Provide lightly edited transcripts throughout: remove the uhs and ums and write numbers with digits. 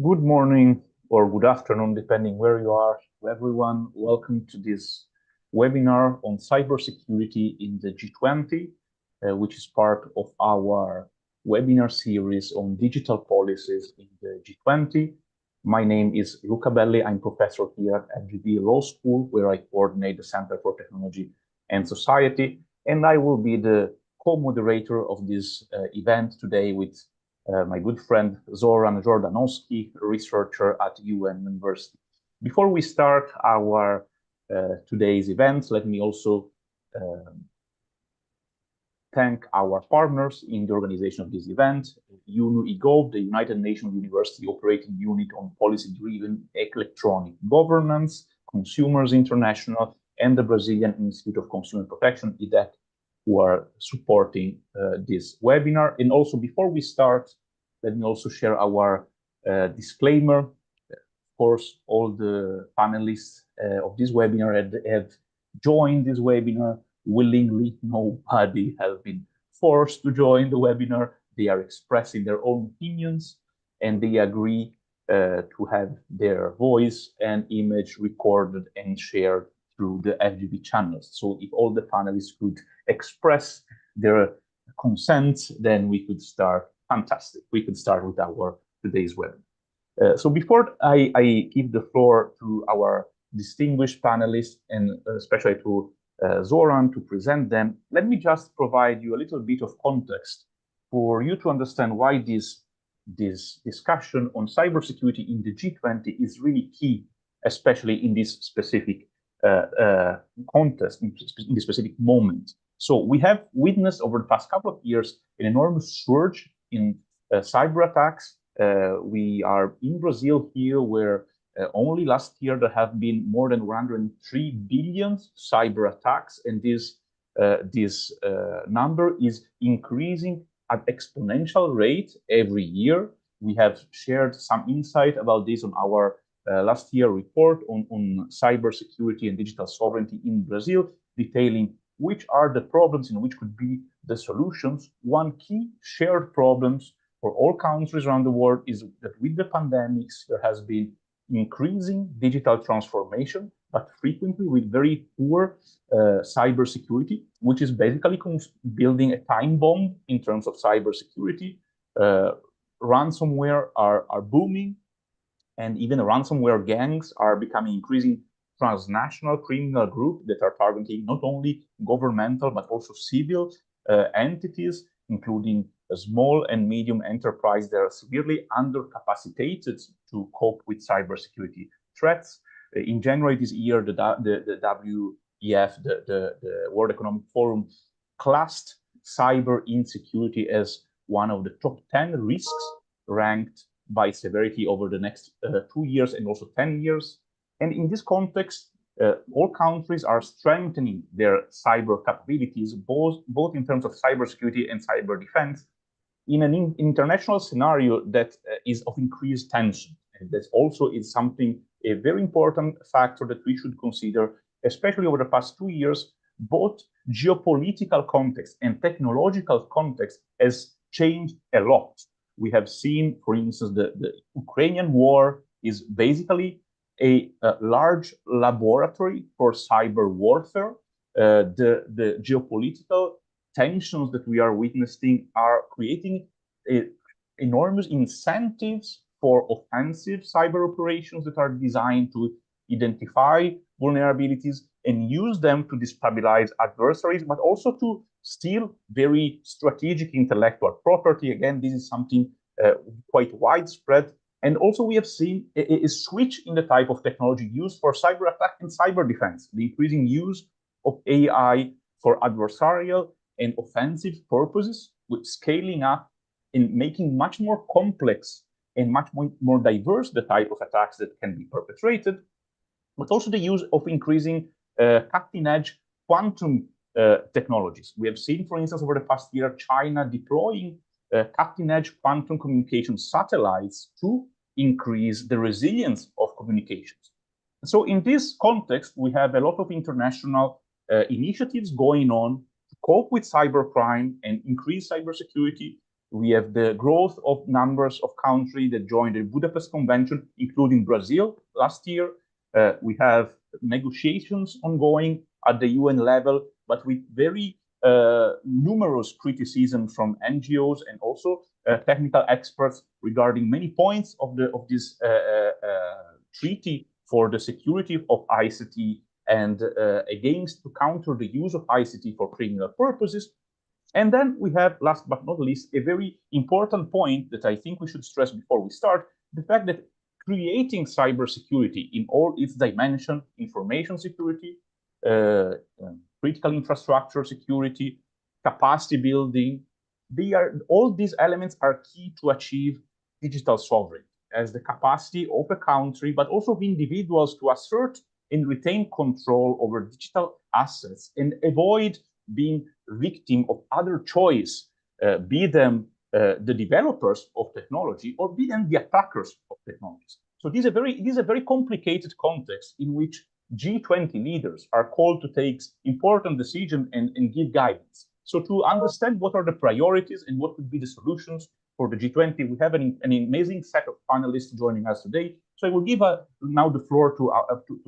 Good morning or good afternoon, depending where you are. Everyone, welcome to this webinar on cybersecurity in the G20, which is part of our webinar series on digital policies in the G20. My name is Luca Belli. I'm professor here at FGV Law School, where I coordinate the Center for Technology and Society, and I will be the co-moderator of this event today with my good friend Zoran Jordanowski, researcher at UN University. Before we start our today's event, let me also thank our partners in the organization of this event, UNU-IGOV, the United Nations University Operating Unit on Policy-Driven Electronic Governance, Consumers International, and the Brazilian Institute of Consumer Protection, IDEC, who are supporting this webinar. And also, before we start, let me also share our disclaimer. Of course, all the panelists of this webinar have joined this webinar willingly. Nobody has been forced to join the webinar. They are expressing their own opinions, and they agree to have their voice and image recorded and shared through the FGV channels. So if all the panelists could express their consent, then we could start. Fantastic. We could start with our today's webinar. So before I give the floor to our distinguished panelists, and especially to Zoran to present them, let me just provide you a little bit of context for you to understand why this discussion on cybersecurity in the G20 is really key, especially in this specific context, in this specific moment. So we have witnessed over the past couple of years an enormous surge in cyber attacks. We are in Brazil here, where only last year there have been more than 103 billion cyber attacks, and this number is increasing at exponential rate every year. We have shared some insight about this on our last year report on cybersecurity and digital sovereignty in Brazil, detailing which are the problems and which could be the solutions. One key shared problems for all countries around the world is that with the pandemics, there has been increasing digital transformation, but frequently with very poor cybersecurity, which is basically building a time bomb in terms of cybersecurity. Ransomware are booming, and even ransomware gangs are becoming increasing transnational criminal group that are targeting not only governmental but also civil entities, including a small and medium enterprise that are severely undercapacitated to cope with cybersecurity threats. In January this year, the WEF, the World Economic Forum, classed cyber insecurity as one of the top 10 risks ranked by severity over the next 2 years and also 10 years. And in this context, all countries are strengthening their cyber capabilities, both in terms of cybersecurity and cyber defense, in an international scenario that is of increased tension. And that also is something, a very important factor that we should consider, especially over the past 2 years. Both geopolitical context and technological context has changed a lot. We have seen, for instance, the Ukrainian war is basically a large laboratory for cyber warfare. The geopolitical tensions that we are witnessing are creating enormous incentives for offensive cyber operations that are designed to identify vulnerabilities and use them to destabilize adversaries, but also to steal very strategic intellectual property. Again, this is something quite widespread. And also we have seen a switch in the type of technology used for cyber attack and cyber defense, the increasing use of AI for adversarial and offensive purposes, with scaling up and making much more complex and much more diverse the type of attacks that can be perpetrated, but also the use of increasing cutting-edge quantum technologies. We have seen, for instance, over the past year, China deploying cutting-edge quantum communication satellites to increase the resilience of communications. So in this context, we have a lot of international initiatives going on to cope with cybercrime and increase cybersecurity. We have the growth of numbers of countries that joined the Budapest Convention, including Brazil last year. We have negotiations ongoing at the UN level, but with very numerous criticism from NGOs and also technical experts regarding many points of this treaty for the security of ICT and against to counter the use of ICT for criminal purposes. And then we have, last but not least, a very important point that I think we should stress before we start, the fact that creating cybersecurity in all its dimensions, information security, critical infrastructure security, capacity building, all these elements are key to achieve digital sovereignty as the capacity of a country, but also of individuals to assert and retain control over digital assets and avoid being victim of other choice, be them the developers of technology or be them the attackers of technologies. So this is a very complicated context in which G20 leaders are called to take important decisions and give guidance. So to understand what are the priorities and what would be the solutions for the G20, we have an amazing set of panelists joining us today. So I will give now the floor to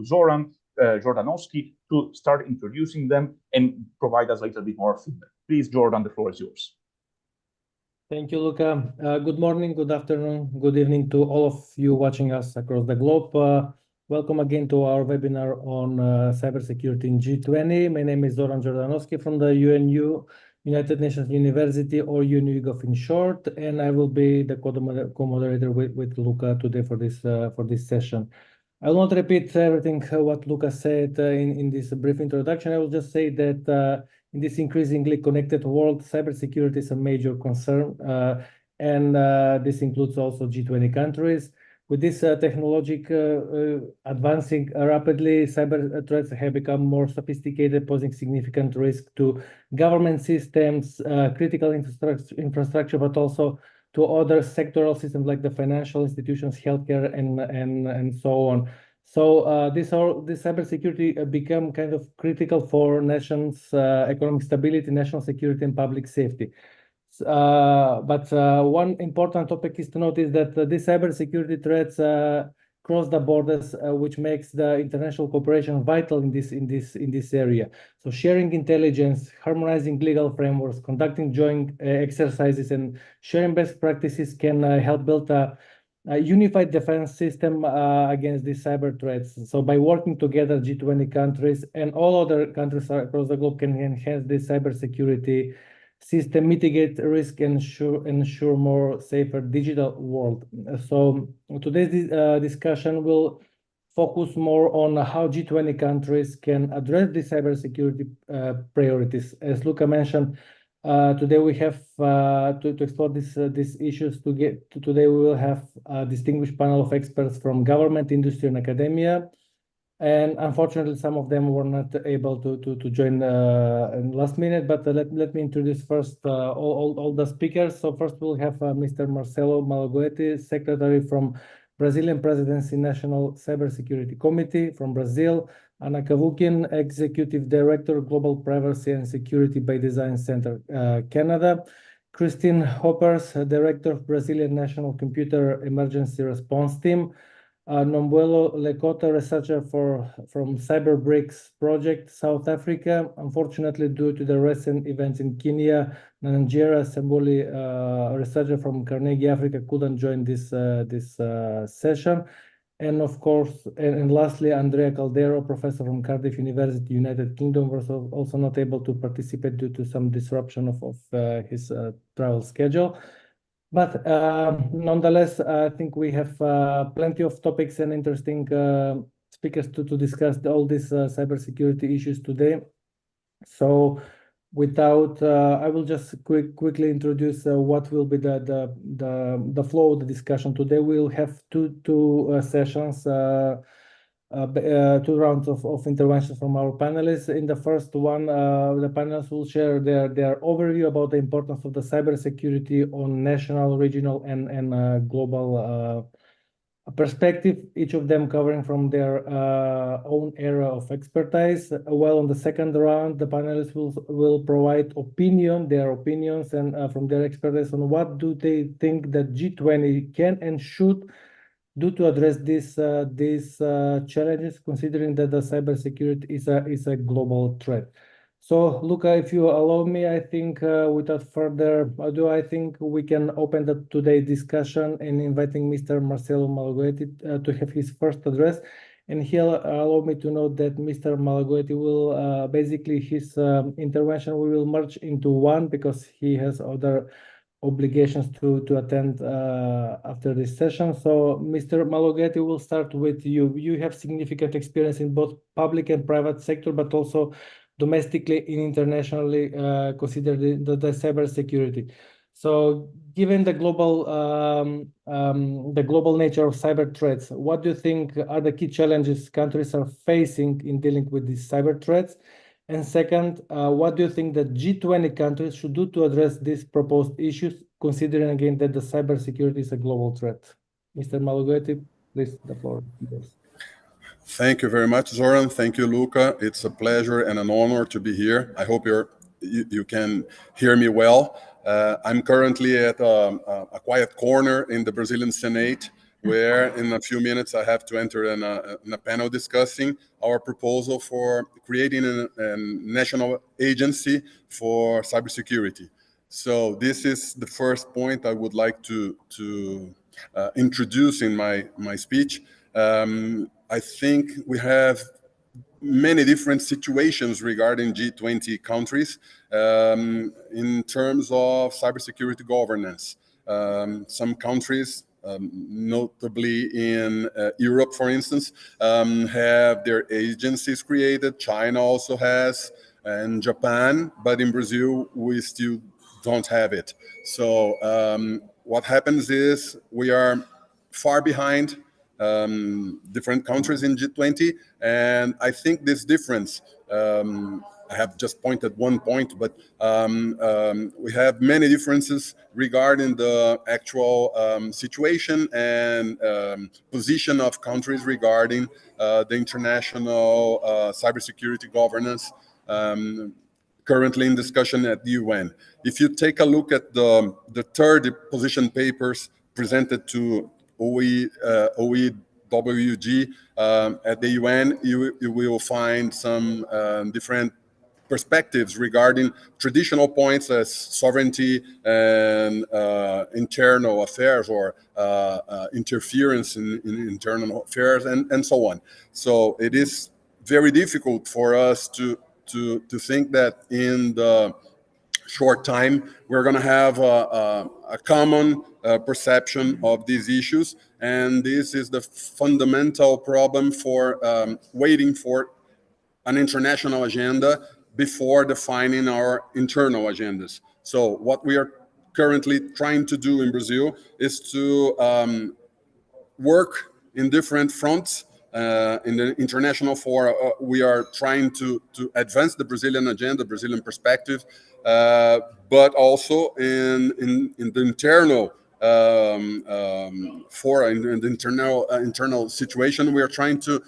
Zoran Jordanowski to start introducing them and provide us a little bit more feedback. Please, Jordan, the floor is yours. Thank you, Luca. Good morning, good afternoon, good evening to all of you watching us across the globe. Welcome again to our webinar on cybersecurity in G20. My name is Zoran Jordanowski from the UNU, United Nations University, or UNU in short, and I will be the co-moderator with Luca today for this session. I will not repeat everything what Luca said in this brief introduction. I will just say that in this increasingly connected world, cybersecurity is a major concern, and this includes also G20 countries. With this technology advancing rapidly, cyber threats have become more sophisticated, posing significant risk to government systems, critical infrastructure, but also to other sectoral systems like the financial institutions, healthcare, and so on. So this cybersecurity become kind of critical for nations' economic stability, national security, and public safety. But one important topic is to notice that these cybersecurity threats cross the borders, which makes the international cooperation vital in this area. So sharing intelligence, harmonizing legal frameworks, conducting joint exercises, and sharing best practices can help build a unified defense system against these cyber threats. So by working together, G20 countries and all other countries across the globe can enhance this cybersecurity system, mitigate risk, and ensure more safer digital world. So today's discussion will focus more on how G20 countries can address the cybersecurity priorities. As Luca mentioned, today we have to explore these issues. Today we will have a distinguished panel of experts from government, industry, and academia. And unfortunately, some of them were not able to join in last minute. But let me introduce first all the speakers. So first we'll have Mr. Marcelo Malagutti, Secretary from Brazilian Presidency National Cybersecurity Committee from Brazil. Ana Cavoukian, Executive Director, Global Privacy and Security by Design Center, Canada. Cristine Hoepers, Director of Brazilian National Computer Emergency Response Team. Nombulelo, Lekota, researcher from CyberBRICS project, South Africa. Unfortunately, due to the recent events in Kenya, Nigeria, Sembuli, researcher from Carnegie Africa, couldn't join this session. And of course, and lastly, Andrea Caldero, professor from Cardiff University, United Kingdom, was also not able to participate due to some disruption of his travel schedule. But nonetheless, I think we have plenty of topics and interesting speakers to discuss all these cybersecurity issues today. So without, I will just quickly introduce what will be the flow of the discussion. Today we'll have two sessions, two rounds of interventions from our panelists. In the first one, the panelists will share their overview about the importance of the cybersecurity on national, regional, and global perspective, each of them covering from their own area of expertise. While on the second round, the panelists will provide their opinions and from their expertise on what do they think that G20 can and should do to address these challenges, considering that the cybersecurity is a global threat. So, Luca, if you allow me, I think without further ado, I think we can open today's discussion and inviting Mr. Marcelo Malagutti to have his first address. And he'll allow me to note that Mr. Malagutti will basically his intervention we will merge into one because he has other obligations to attend after this session. So, Mr. Malagutti, we'll start with you. You have significant experience in both public and private sector, but also domestically and internationally considered the cybersecurity. So, given the global nature of cyber threats, what do you think are the key challenges countries are facing in dealing with these cyber threats? And second, what do you think that G20 countries should do to address these proposed issues, considering again that the cybersecurity is a global threat? Mr. Malagutti, please, the floor is yours. Thank you very much, Zoran. Thank you, Luca. It's a pleasure and an honor to be here. I hope you can hear me well. I'm currently at a quiet corner in the Brazilian Senate, where in a few minutes I have to enter in a panel discussing our proposal for creating a national agency for cybersecurity. So this is the first point I would like to introduce in my speech. I think we have many different situations regarding G20 countries in terms of cybersecurity governance. Some countries, notably in Europe, for instance, have their agencies created. China also has, and Japan, but in Brazil, we still don't have it. So what happens is we are far behind different countries in G20, and I think this difference, I have just pointed one point, but we have many differences regarding the actual situation and position of countries regarding the international cybersecurity governance currently in discussion at the UN. If you take a look at the third position papers presented to OEWG at the UN, you will find some different perspectives regarding traditional points as sovereignty and internal affairs or interference in internal affairs and so on. So it is very difficult for us to think that in the short time we're going to have a common perception of these issues, and this is the fundamental problem for waiting for an international agenda before defining our internal agendas. So what we are currently trying to do in Brazil is to work in different fronts. In the international forum, we are trying to advance the Brazilian agenda, Brazilian perspective, but also in the internal forum, in the internal situation, we are trying to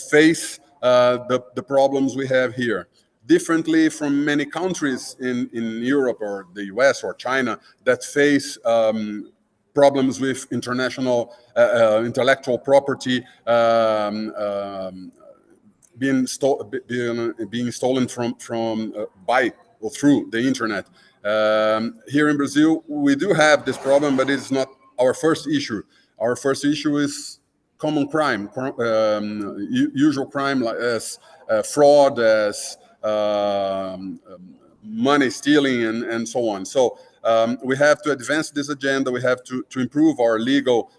face the problems we have here. Differently from many countries in Europe or the US or China that face problems with international intellectual property being stolen from by or through the internet. Here in Brazil, we do have this problem, but it's not our first issue. Our first issue is common crime, usual crime as fraud, as money stealing, and so on. So we have to advance this agenda. We have to improve our legal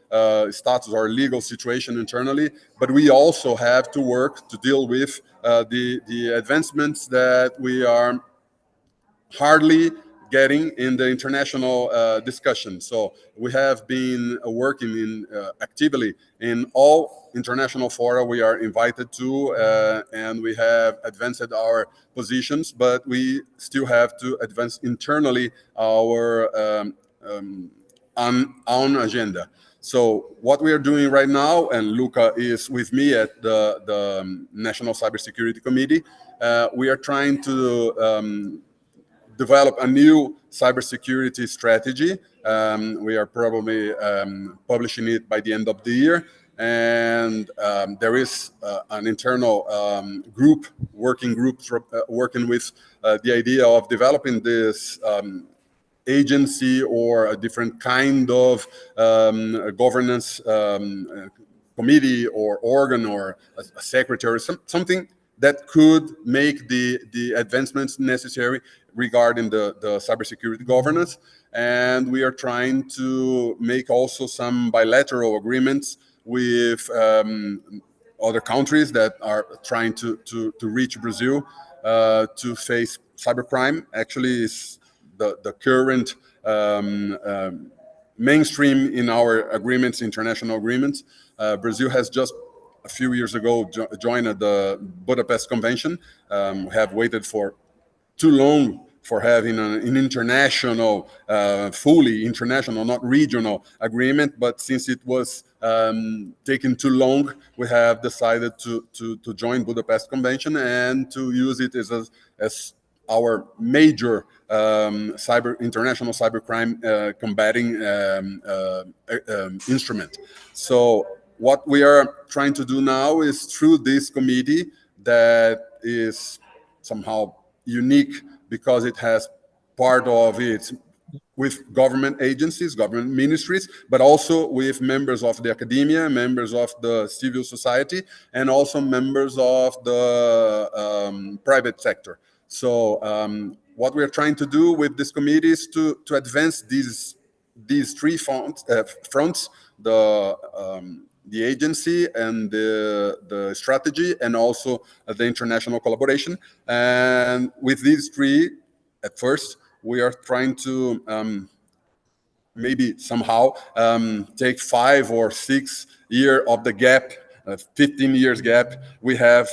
status, our legal situation internally, but we also have to work to deal with the advancements that we are hardly getting in the international discussion. So we have been working actively in all international fora we are invited to, and we have advanced our positions, but we still have to advance internally our own agenda. So what we are doing right now, and Luca is with me at the National Cybersecurity Committee, we are trying to develop a new cybersecurity strategy. We are probably publishing it by the end of the year. And there is an internal working group working with the idea of developing this agency or a different kind of governance committee or organ or a secretary, something that could make the advancements necessary regarding the cybersecurity governance. And we are trying to make also some bilateral agreements with other countries that are trying to reach Brazil to face cybercrime. Actually, is the current mainstream in our agreements, international agreements. Brazil has just a few years ago joined the Budapest Convention. We have waited for too long for having an international, fully international, not regional agreement. But since it was taking too long, we have decided to join Budapest Convention and to use it as our major international cybercrime combating instrument. So what we are trying to do now is through this committee that is somehow unique because it has part of it with government agencies, government ministries, but also with members of the academia, members of the civil society, and also members of the private sector. So what we're trying to do with this committee is to advance these three fronts, the agency and the strategy, and also the international collaboration. And with these three, at first, we are trying to maybe somehow take 5 or 6 years of the gap, 15 years gap we have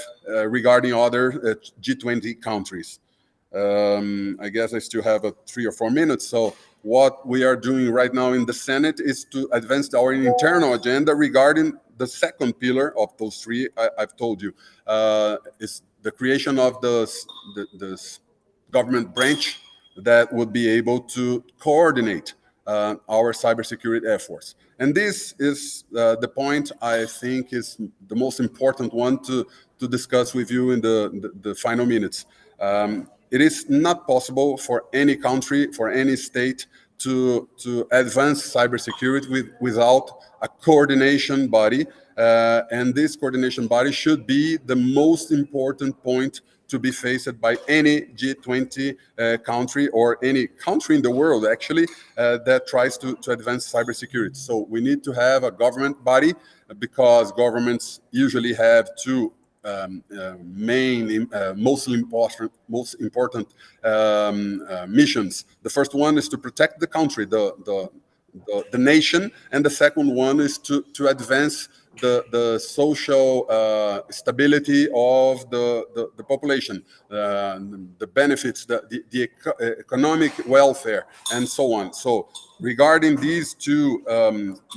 regarding other G20 countries. I guess I still have 3 or 4 minutes. So what we are doing right now in the Senate is to advance our internal agenda regarding the second pillar of those three I've told you, is the creation of this government branch that would be able to coordinate our cybersecurity efforts. And this is the point I think is the most important one to discuss with you in the final minutes. It is not possible for any country, for any state to advance cybersecurity without a coordination body. And this coordination body should be the most important point to be faced by any G20 country or any country in the world, actually, that tries to advance cybersecurity. So we need to have a government body because governments usually have two most important missions. The first one is to protect the country, the nation, and the second one is to advance the social stability of the population, the benefits, the economic welfare, and so on. So regarding these two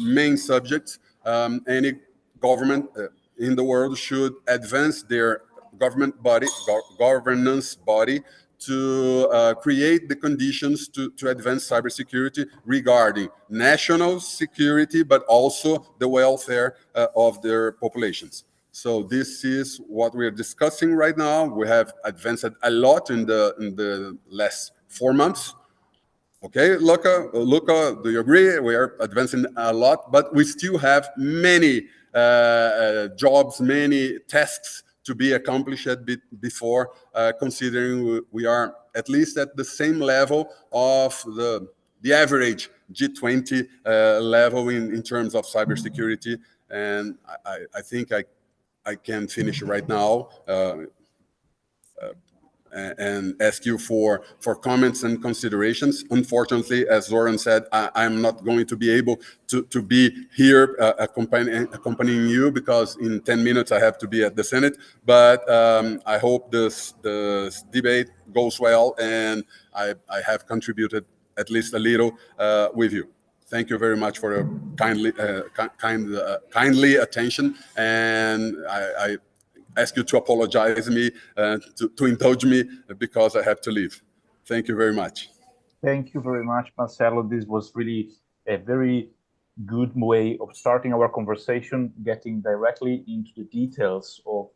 main subjects, any government in the world should advance their government body, governance body, to create the conditions to advance cybersecurity regarding national security, but also the welfare of their populations. So this is what we are discussing right now. We have advanced a lot in the last 4 months. Okay, Luca, do you agree? We are advancing a lot, but we still have many jobs, many tasks to be accomplished before considering we are at least at the same level of the average G20 level in terms of cybersecurity. And I think I can finish right now and ask you for comments and considerations. Unfortunately, as Zoran said, I'm not going to be able to be here accompanying you because in 10 minutes I have to be at the Senate. But I hope this debate goes well and I have contributed at least a little with you. Thank you very much for your kindly attention, and I ask you to apologize me, to indulge me, because I have to leave. Thank you very much. Thank you very much, Marcelo. This was really a very good way of starting our conversation, getting directly into the details of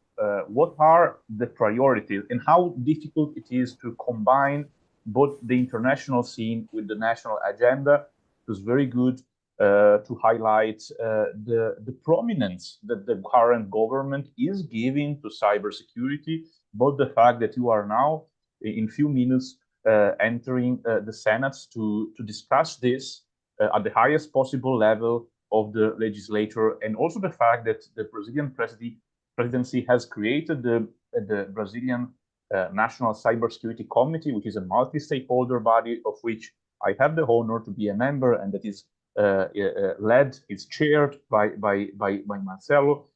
what are the priorities and how difficult it is to combine both the international scene with the national agenda. It was very good to highlight the prominence that the current government is giving to cybersecurity, both the fact that you are now, in few minutes, entering the Senate to discuss this at the highest possible level of the legislature, and also the fact that the Brazilian presidency has created the Brazilian National Cybersecurity Committee, which is a multi-stakeholder body of which I have the honor to be a member, and that is is chaired by Marcelo.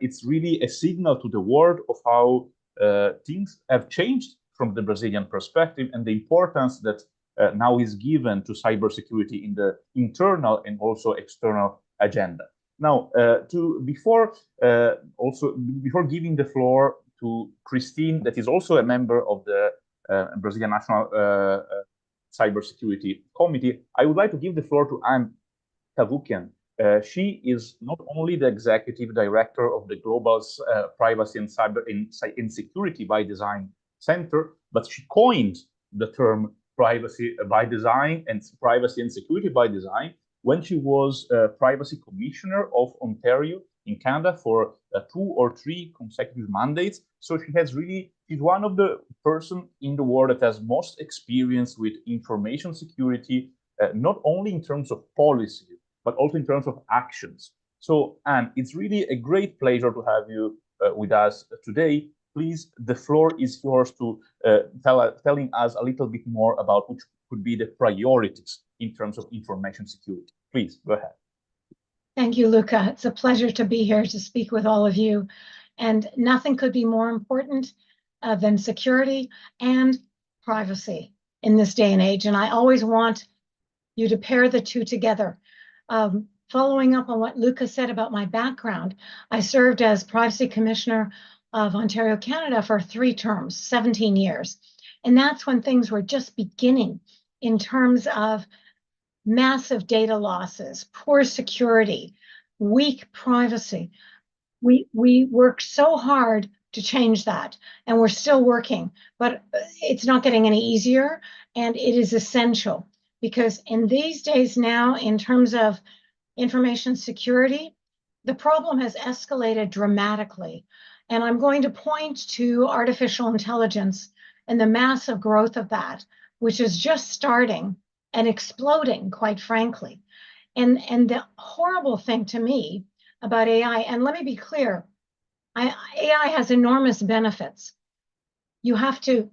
It's really a signal to the world of how things have changed from the Brazilian perspective, and the importance that now is given to cybersecurity in the internal and also external agenda. Now, before giving the floor to Cristine, that is also a member of the Brazilian National Cybersecurity Committee, I would like to give the floor to Anne Cavoukian. She is not only the executive director of the Global Privacy and Cyber in Security by Design Center, but she coined the term privacy by design and privacy and security by design when she was privacy commissioner of Ontario in Canada for 2 or 3 consecutive mandates. So she's one of the person in the world that has most experience with information security, not only in terms of policy, but also in terms of actions. So, Anne, it's really a great pleasure to have you with us today. Please, the floor is yours to telling us a little bit more about which could be the priorities in terms of information security. Please, go ahead. Thank you, Luca. It's a pleasure to be here to speak with all of you. And nothing could be more important than security and privacy in this day and age. And I always want you to pair the two together. Following up on what Luca said about my background, I served as Privacy Commissioner of Ontario, Canada for 3 terms, 17 years. And that's when things were just beginning in terms of massive data losses, poor security, weak privacy. We worked so hard to change that, and we're still working, but it's not getting any easier, and it is essential because in these days now, in terms of information security, the problem has escalated dramatically. And I'm going to point to artificial intelligence and the massive growth of that, which is just starting and exploding, quite frankly. And the horrible thing to me about AI, and let me be clear, AI has enormous benefits. You have to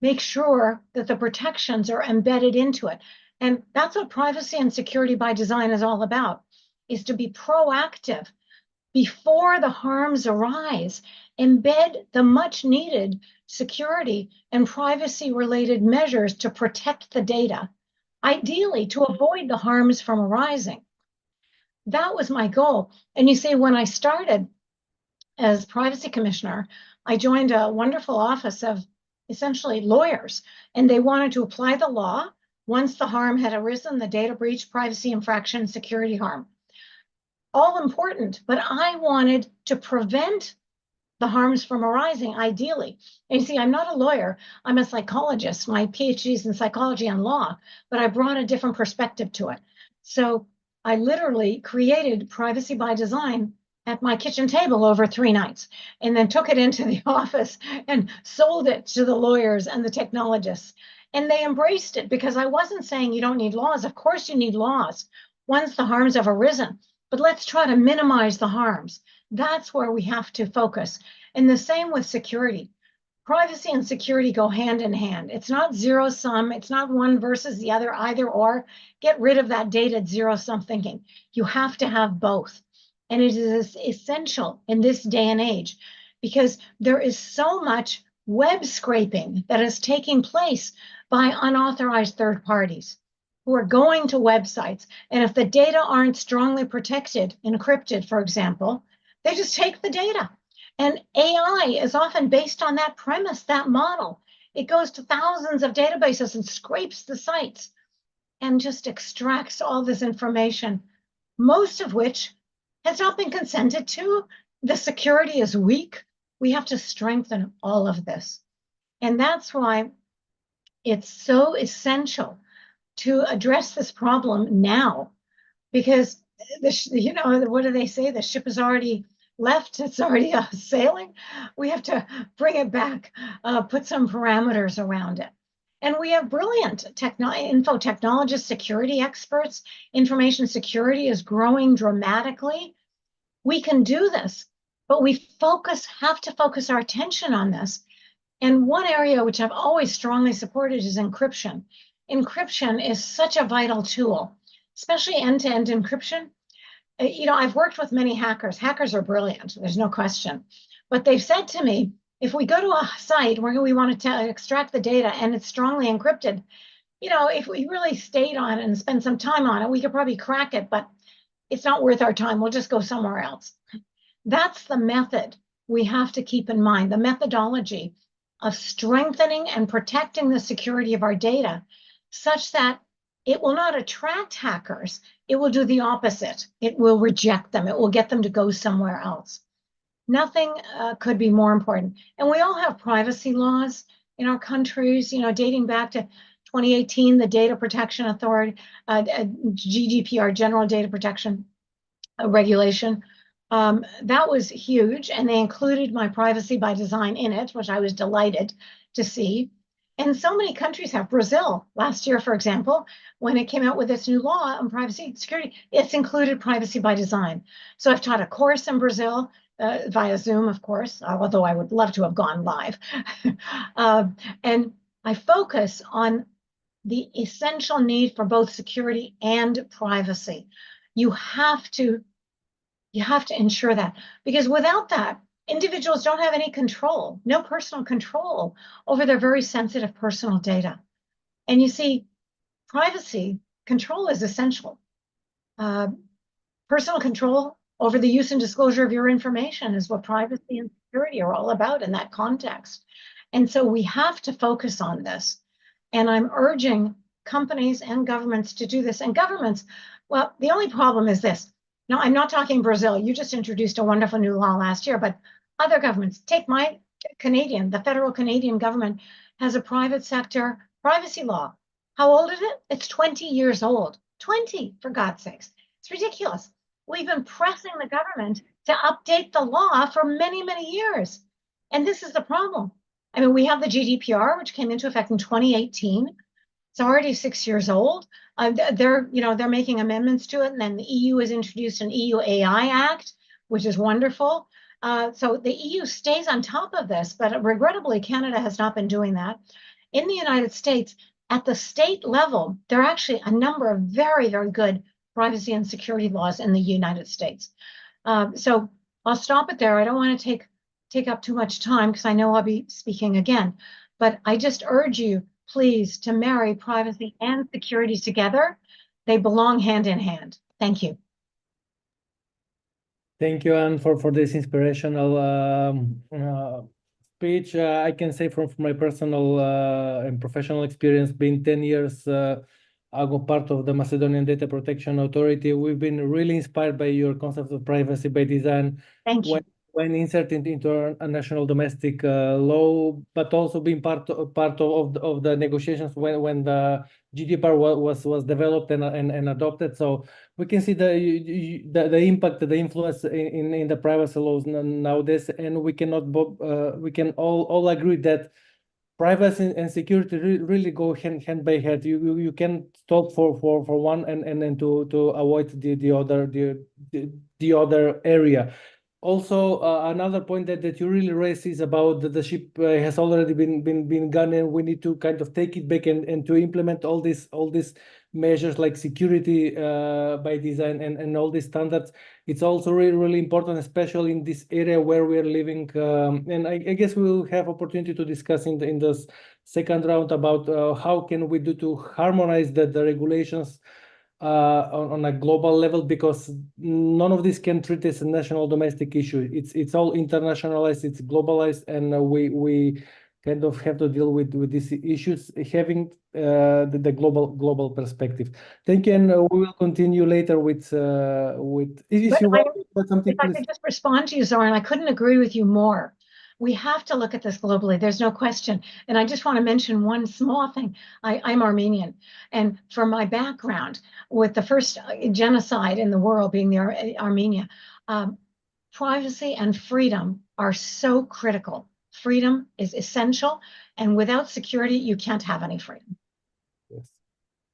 make sure that the protections are embedded into it. And that's what privacy and security by design is all about, is to be proactive before the harms arise. Embed the much needed security and privacy related measures to protect the data, ideally to avoid the harms from arising. That was my goal. And you see, when I started as privacy commissioner, I joined a wonderful office of essentially lawyers, and they wanted to apply the law once the harm had arisen, the data breach, privacy infraction, security harm. All important, but I wanted to prevent the harms from arising, ideally. And you see, I'm not a lawyer, I'm a psychologist. My PhD is in psychology and law, but I brought a different perspective to it. So I literally created privacy by design at my kitchen table over 3 nights, and then took it into the office and sold it to the lawyers and the technologists. And they embraced it because I wasn't saying you don't need laws. Of course you need laws once the harms have arisen, but let's try to minimize the harms. That's where we have to focus. And the same with security. Privacy and security go hand in hand. It's not zero sum. It's not one versus the other, either or. Get rid of that dated zero sum thinking. You have to have both. And it is essential in this day and age because there is so much web scraping that is taking place by unauthorized third parties. who are going to websites, and if the data aren't strongly protected, encrypted, for example, they just take the data. And AI is often based on that premise, that model. It goes to thousands of databases and scrapes the sites and just extracts all this information, most of which has not been consented to. The security is weak. We have to strengthen all of this. And that's why it's so essential to address this problem now, because you know, what do they say? The ship is already left. It's already sailing. We have to bring it back, put some parameters around it. And we have brilliant info technologists, security experts. Information security is growing dramatically. We can do this, but we have to focus our attention on this. And one area which I've always strongly supported is encryption. Encryption is such a vital tool, especially end-to-end encryption. You know, I've worked with many hackers. Hackers are brilliant, there's no question. But they've said to me, if we go to a site where we want to extract the data and it's strongly encrypted, you know, if we really stayed on it and spent some time on it, we could probably crack it, but it's not worth our time. We'll just go somewhere else. That's the method we have to keep in mind, the methodology of strengthening and protecting the security of our data such that it will not attract hackers. It will do the opposite. It will reject them. It will get them to go somewhere else. Nothing could be more important. And we all have privacy laws in our countries, you know, dating back to 2018, the Data Protection Authority, GDPR, General Data Protection Regulation. That was huge, and they included my privacy by design in it, which I was delighted to see. And so many countries have. Brazil, last year, for example, when it came out with its new law on privacy and security, it's included privacy by design. So I've taught a course in Brazil via Zoom, of course, although I would love to have gone live. And I focus on the essential need for both security and privacy. You have to ensure that, because without that, individuals don't have any control, no personal control over their very sensitive personal data. And you see, privacy control is essential. Personal control over the use and disclosure of your information is what privacy and security are all about in that context. And so we have to focus on this. And I'm urging companies and governments to do this. And governments, well, the only problem is this. No, I'm not talking Brazil. You just introduced a wonderful new law last year, but other governments, take my Canadian, the federal Canadian government has a private sector privacy law. How old is it? It's 20 years old. 20, for God's sakes. It's ridiculous. We've been pressing the government to update the law for many, many years. And this is the problem. I mean, we have the GDPR, which came into effect in 2018. It's already 6 years old. They're making amendments to it, and then the EU has introduced an EU AI Act, which is wonderful. So the EU stays on top of this, but regrettably, Canada has not been doing that. In the United States, at the state level, there are actually a number of very, very good privacy and security laws in the United States. So I'll stop it there. I don't want to take up too much time because I know I'll be speaking again, but I just urge you, please, to marry privacy and security together. They belong hand in hand. Thank you. Thank you, Anne, for this inspirational speech. I can say from my personal and professional experience, being 10 years ago part of the Macedonian Data Protection Authority, we've been really inspired by your concept of privacy by design. Thank you. When inserted into a national domestic law, but also being part of the negotiations when the GDPR was developed and adopted. So we can see the impact, the influence in the privacy laws nowadays, and we can all agree that privacy and security really go hand by hand. You can stop for one and then to avoid the other area. Also, another point that you really raised is about the ship has already been gone, and we need to kind of take it back and to implement all these measures like security by design and all these standards. It's also really, really important, especially in this area where we are living. And I guess we will have opportunity to discuss in this second round about how can we do to harmonize the regulations on a global level, because none of this can treat as a national domestic issue. It's all internationalized, it's globalized, and we kind of have to deal with these issues, having the global perspective. Thank you, and we will continue later with if you want to add something. If I could just respond to you, Zoran, I couldn't agree with you more. We have to look at this globally. There's no question. And I just want to mention one small thing. I'm Armenian, and from my background, with the first genocide in the world being the Armenia, privacy and freedom are so critical. Freedom is essential, and without security, you can't have any freedom. Yes,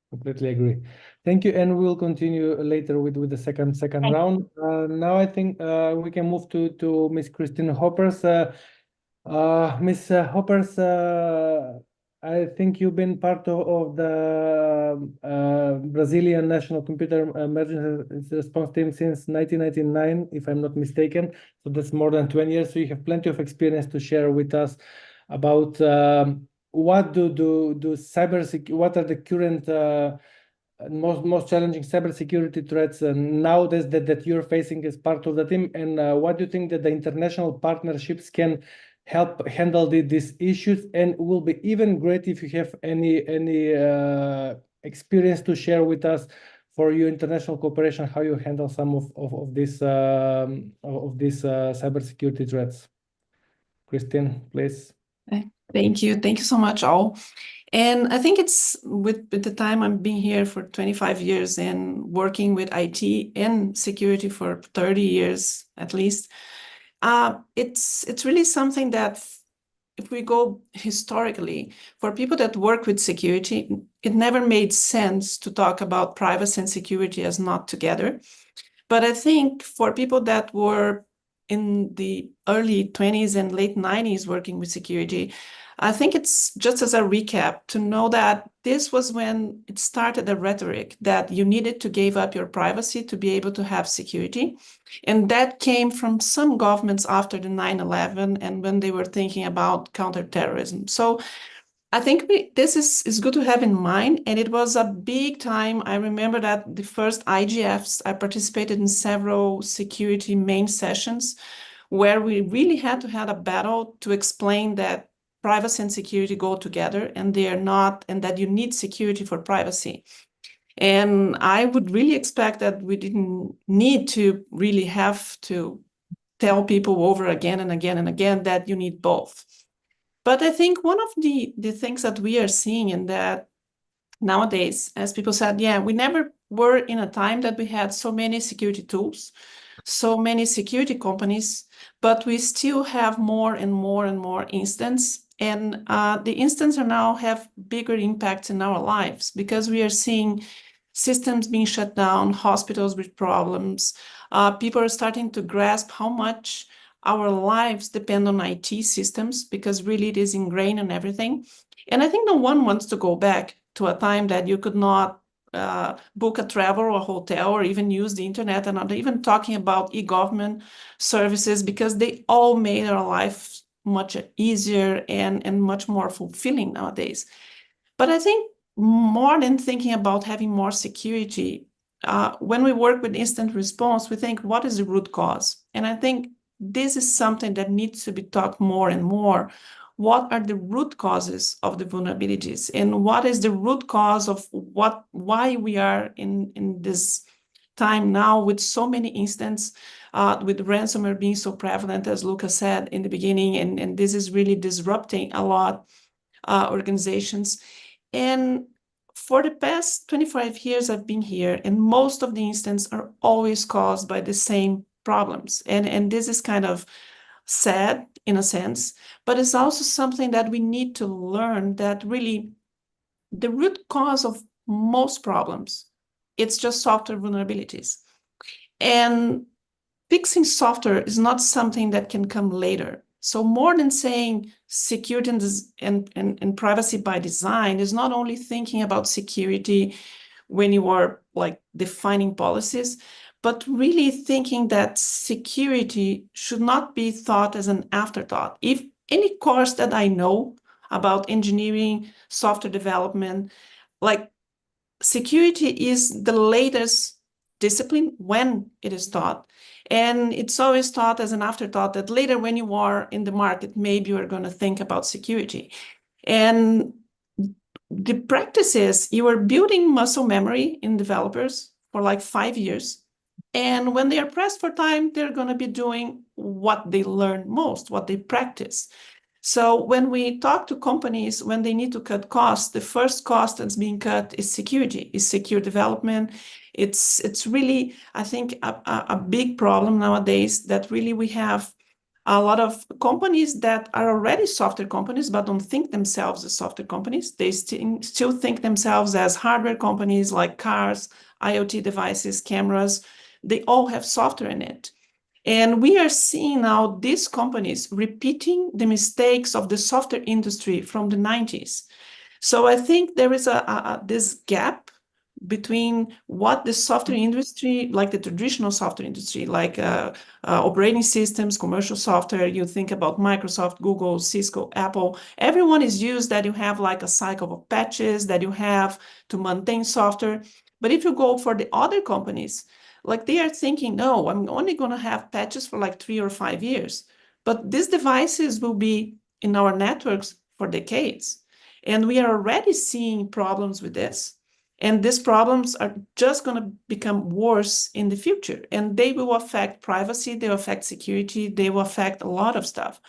completely agree. Thank you, and we'll continue later with the second round. Now I think we can move to Miss Cristine Hoepers. Miss Hoepers, I think you've been part of the Brazilian National Computer Emergency Response Team since 1999, if I'm not mistaken. So that's more than 20 years. So you have plenty of experience to share with us about what are the current most challenging cybersecurity threats nowadays that you're facing as part of the team, and what do you think that the international partnerships can help handle these issues? And will be even great if you have any experience to share with us for your international cooperation, how you handle some of these cybersecurity threats. Cristine, please. Thank you so much, all. And I think it's with the time I've been here for 25 years and working with IT and security for 30 years at least, it's really something that, if we go historically, for people that work with security, it never made sense to talk about privacy and security as not together. But I think for people that were in the early 20s and late 90s working with security, I think it's just as a recap to know that this was when it started the rhetoric that you needed to give up your privacy to be able to have security. And that came from some governments after the 9/11 and when they were thinking about counterterrorism. So I think this is good to have in mind. And it was a big time. I remember that the first IGFs, I participated in several security main sessions where we really had to have a battle to explain that privacy and security go together, and they are not, and that you need security for privacy. And I would really expect that we didn't need to really have to tell people over again and again and again that you need both. But I think one of the things that we are seeing in that nowadays, as people said, yeah, we never were in a time that we had so many security tools, so many security companies, but we still have more and more and more instances. And the instances are now have bigger impacts in our lives because we are seeing systems being shut down, hospitals with problems. People are starting to grasp how much our lives depend on IT systems because really it is ingrained in everything. And I think no one wants to go back to a time that you could not book a travel or a hotel or even use the internet, and not even talking about e-government services, because they all made our life much easier and much more fulfilling nowadays. But I think more than thinking about having more security, when we work with instant response, we think, what is the root cause? And I think this is something that needs to be talked more and more. What are the root causes of the vulnerabilities? And what is the root cause of why we are in this time now with so many instances, with ransomware being so prevalent, as Luca said in the beginning, and this is really disrupting a lot organizations. And for the past 25 years I've been here, and most of the instances are always caused by the same problems. And this is kind of sad in a sense, but it's also something that we need to learn, that really the root cause of most problems, it's just software vulnerabilities. And fixing software is not something that can come later. So more than saying security and privacy by design is not only thinking about security when you are like defining policies, but really thinking that security should not be thought as an afterthought. If any course that I know about engineering, software development, like security is the latest discipline when it is taught. And it's always taught as an afterthought that later when you are in the market, maybe you are going to think about security. And the practice is you are building muscle memory in developers for like 5 years. And when they are pressed for time, they're going to be doing what they learn most, what they practice. So when we talk to companies, when they need to cut costs, the first cost that's being cut is security, is secure development. It's really, I think, a big problem nowadays that really we have a lot of companies that are already software companies, but don't think themselves as software companies. They still think themselves as hardware companies like cars, IoT devices, cameras. They all have software in it. And we are seeing now these companies repeating the mistakes of the software industry from the 90s. So I think there is this gap between what the software industry, like the traditional software industry, like operating systems, commercial software, you think about Microsoft, Google, Cisco, Apple, everyone is used that you have like a cycle of patches that you have to maintain software. But if you go for the other companies, like they are thinking, no, I'm only going to have patches for like 3 or 5 years. But these devices will be in our networks for decades. And we are already seeing problems with this. And these problems are just going to become worse in the future. And they will affect privacy, they will affect security, they will affect a lot of stuff.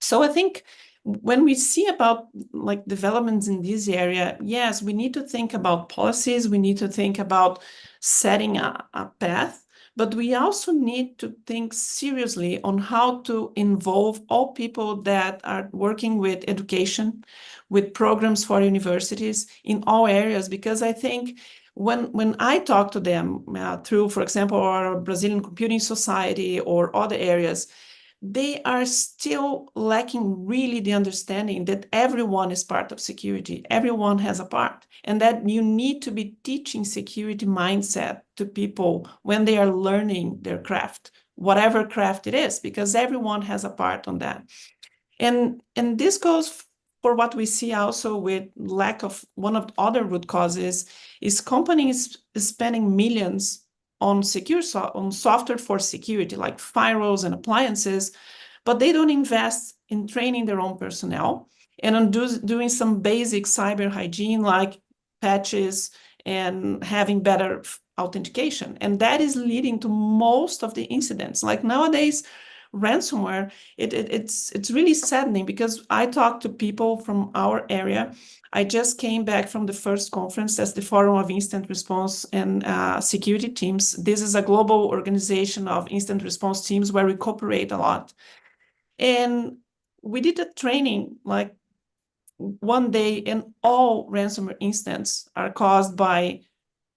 So I think when we see about like developments in this area, yes, we need to think about policies, we need to think about setting a path, but we also need to think seriously on how to involve all people that are working with education, with programs for universities in all areas, because I think when I talk to them through, for example, our Brazilian Computing Society or other areas, they are still lacking really the understanding that everyone is part of security, everyone has a part, and that you need to be teaching security mindset to people when they are learning their craft, whatever craft it is, because everyone has a part on that. And this goes for what we see also with lack of one of the other root causes is companies spending millions on software for security, like firewalls and appliances, but they don't invest in training their own personnel and on doing some basic cyber hygiene, like patches and having better authentication. And that is leading to most of the incidents. Like nowadays, ransomware, it's really saddening because I talk to people from our area. I just came back from the first conference, that's the Forum of Instant Response and Security Teams. This is a global organization of instant response teams where we cooperate a lot. And we did a training like one day, and all ransomware incidents are caused by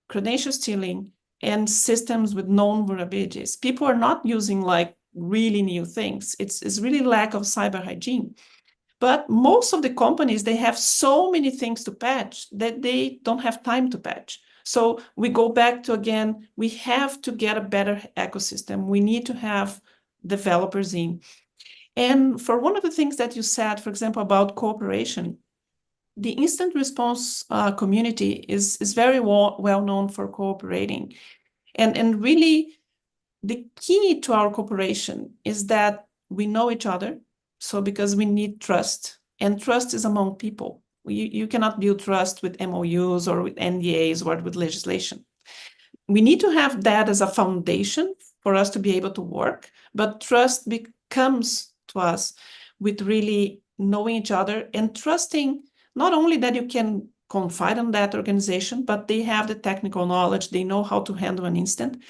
credential stealing and systems with known vulnerabilities. People are not using like really new things. It's really lack of cyber hygiene. But most of the companies, they have so many things to patch that they don't have time to patch. So we go back to, again, we have to get a better ecosystem. We need to have developers in. And for one of the things that you said, for example, about cooperation, the instant response community is very well known for cooperating. And really, the key to our cooperation is that we know each other. So because we need trust, and trust is among people. You cannot build trust with MOUs or with NDAs or with legislation. We need to have that as a foundation for us to be able to work, but trust comes to us with really knowing each other and trusting not only that you can confide on that organization, but they have the technical knowledge, they know how to handle an incident.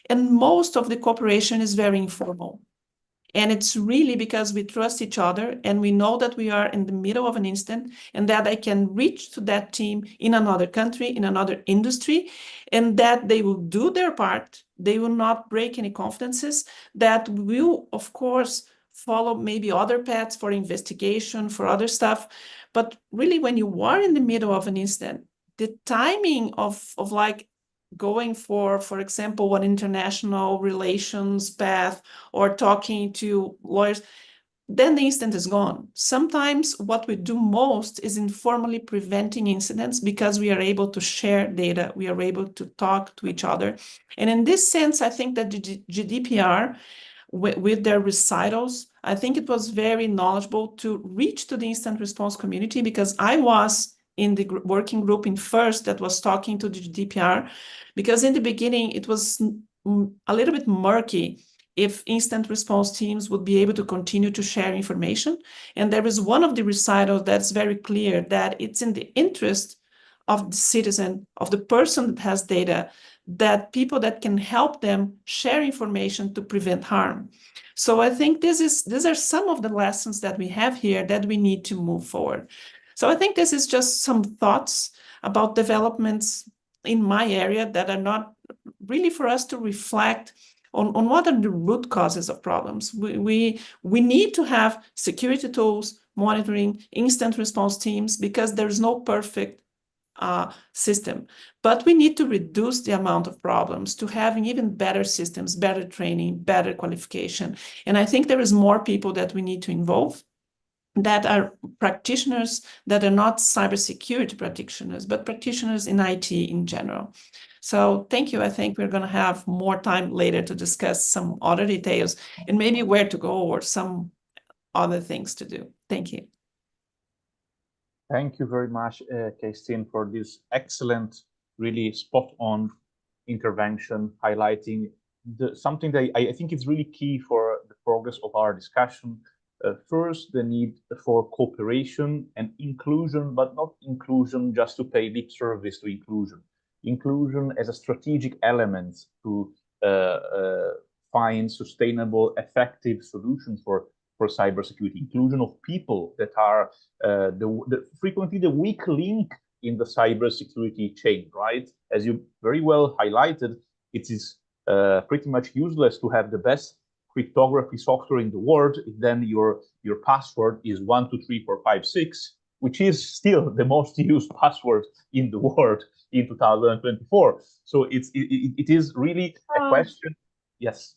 And most of the cooperation is very informal. And it's really because we trust each other and we know that we are in the middle of an incident and that I can reach to that team in another country, in another industry, and that they will do their part. They will not break any confidences, that will, of course, follow maybe other paths for investigation, for other stuff. But really, when you are in the middle of an incident, the timing of like going for example, one international relations path or talking to lawyers, then the incident is gone. Sometimes what we do most is informally preventing incidents because we are able to share data, we are able to talk to each other. And in this sense, I think that the GDPR, with their recitals, I think it was very knowledgeable to reach to the incident response community, because I was in the working group in FIRST that was talking to the GDPR, because in the beginning it was a little bit murky if incident response teams would be able to continue to share information. And there is one of the recitals that's very clear that it's in the interest of the citizen, of the person that has data, that people that can help them share information to prevent harm. So I think these are some of the lessons that we have here that we need to move forward. So I think this is just some thoughts about developments in my area that are not really for us to reflect on what are the root causes of problems. We need to have security tools, monitoring, instant response teams, because there's no perfect system. But we need to reduce the amount of problems to having even better systems, better training, better qualification. And I think there is more people that we need to involve, that are practitioners that are not cybersecurity practitioners, but practitioners in IT in general. So thank you. I think we're going to have more time later to discuss some other details and maybe where to go or some other things to do. Thank you. Thank you very much, Cristine, for this excellent, really spot-on intervention, highlighting something that I think is really key for the progress of our discussion. First, the need for cooperation and inclusion, but not inclusion just to pay lip service to inclusion. Inclusion as a strategic element to find sustainable, effective solutions for cybersecurity. Inclusion of people that are frequently the weak link in the cybersecurity chain, right? As you very well highlighted, it is pretty much useless to have the best cryptography software in the world if then your password is 123456, which is still the most used password in the world in 2024. So it is really a question. Yes,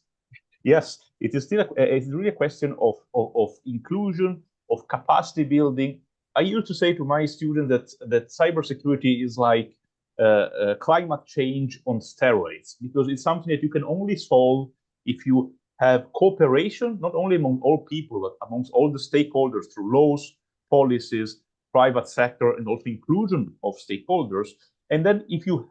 it is still it's really a question of inclusion, of capacity building. I used to say to my students that cybersecurity is like climate change on steroids, because it's something that you can only solve if you have cooperation, not only among all people, but amongst all the stakeholders through laws, policies, private sector, and also inclusion of stakeholders. And then if you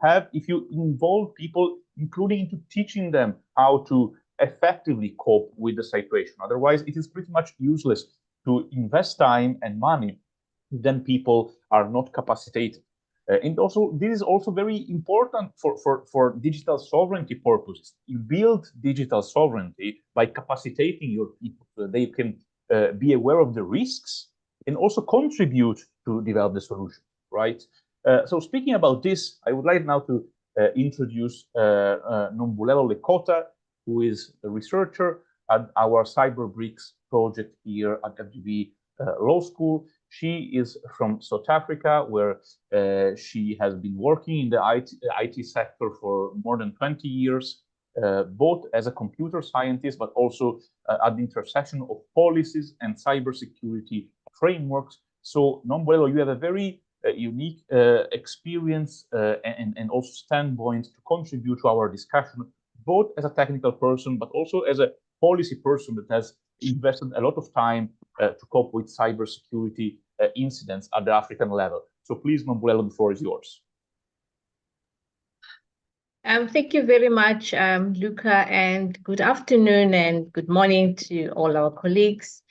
involve people, including into teaching them how to effectively cope with the situation. Otherwise, it is pretty much useless to invest time and money if then people are not capacitated. And also, this is also very important for digital sovereignty purposes. You build digital sovereignty by capacitating your people so they can be aware of the risks and also contribute to develop the solution, right? So speaking about this, I would like now to introduce Nombulelo Lekota, who is a researcher at our CyberBRICS project here at FGV Law School. She is from South Africa, where she has been working in the IT sector for more than 20 years, both as a computer scientist, but also at the intersection of policies and cybersecurity frameworks. So, Nombulelo, you have a very unique experience and also standpoint to contribute to our discussion, both as a technical person, but also as a policy person that has invested a lot of time to cope with cybersecurity incidents at the African level. So please, Nombulelo, the floor is yours. Thank you very much, Luca, and good afternoon and good morning to all our colleagues.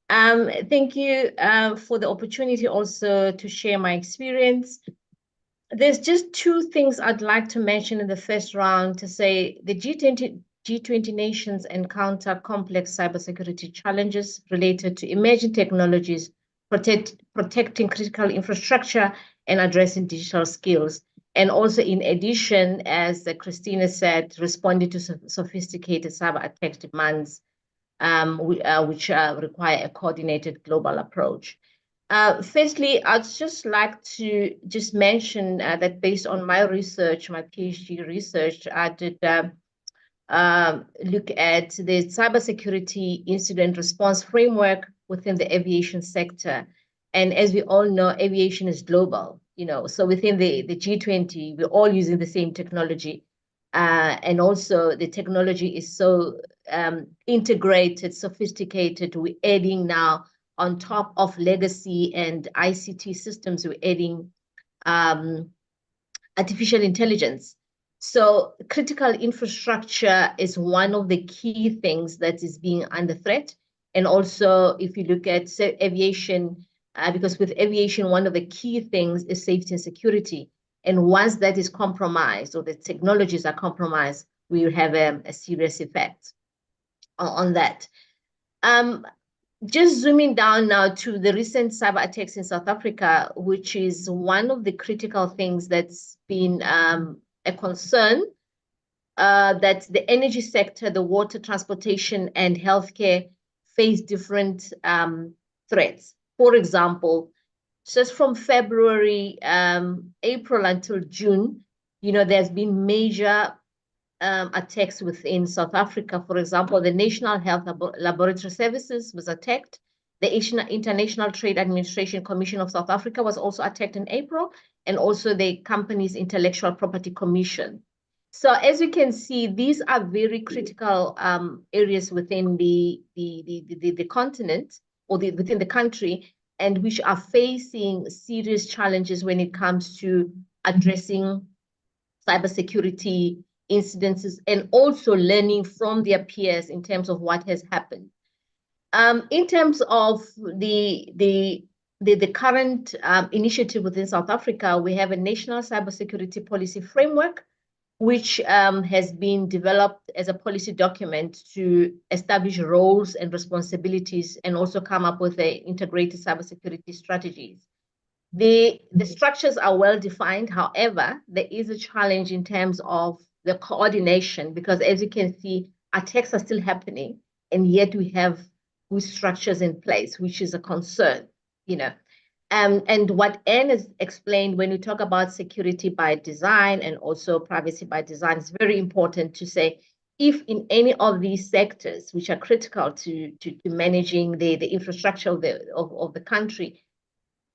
Thank you for the opportunity also to share my experience. There's just two things I'd like to mention in the first round to say the G20 nations encounter complex cybersecurity challenges related to emerging technologies, protecting critical infrastructure and addressing digital skills. And also, in addition, as Cristine said, responding to sophisticated cyber attack demands, which require a coordinated global approach. Firstly, I'd just like to just mention that based on my research, my PhD research, I did look at the cybersecurity incident response framework within the aviation sector. And as we all know, aviation is global, so within the G20, we're all using the same technology. And also the technology is so integrated, sophisticated. We're adding now on top of legacy and ICT systems, we're adding artificial intelligence. So critical infrastructure is one of the key things that is being under threat. And also, if you look at aviation, because with aviation, one of the key things is safety and security. And once that is compromised or the technologies are compromised, we will have a serious effect on that. Just zooming down now to the recent cyber attacks in South Africa, which is one of the critical things that's been a concern, that the energy sector, the water, transportation, and healthcare face different threats. For example, just from February, April until June, there's been major attacks within South Africa. For example, the National Health Laboratory Services was attacked. The International Trade Administration Commission of South Africa was also attacked in April, and also the company's Intellectual Property Commission. So as you can see, these are very critical areas within the continent or within the country, and which are facing serious challenges when it comes to addressing cybersecurity incidences and also learning from their peers in terms of what has happened. In terms of the current initiative within South Africa, we have a national cybersecurity policy framework, which has been developed as a policy document to establish roles and responsibilities and also come up with integrated cybersecurity strategies. The structures are well defined. However, there is a challenge in terms of the coordination, because as you can see, attacks are still happening, and yet we have good structures in place, which is a concern, And what Anne has explained, when we talk about security by design and also privacy by design, it's very important to say, if in any of these sectors, which are critical to managing the infrastructure of the country,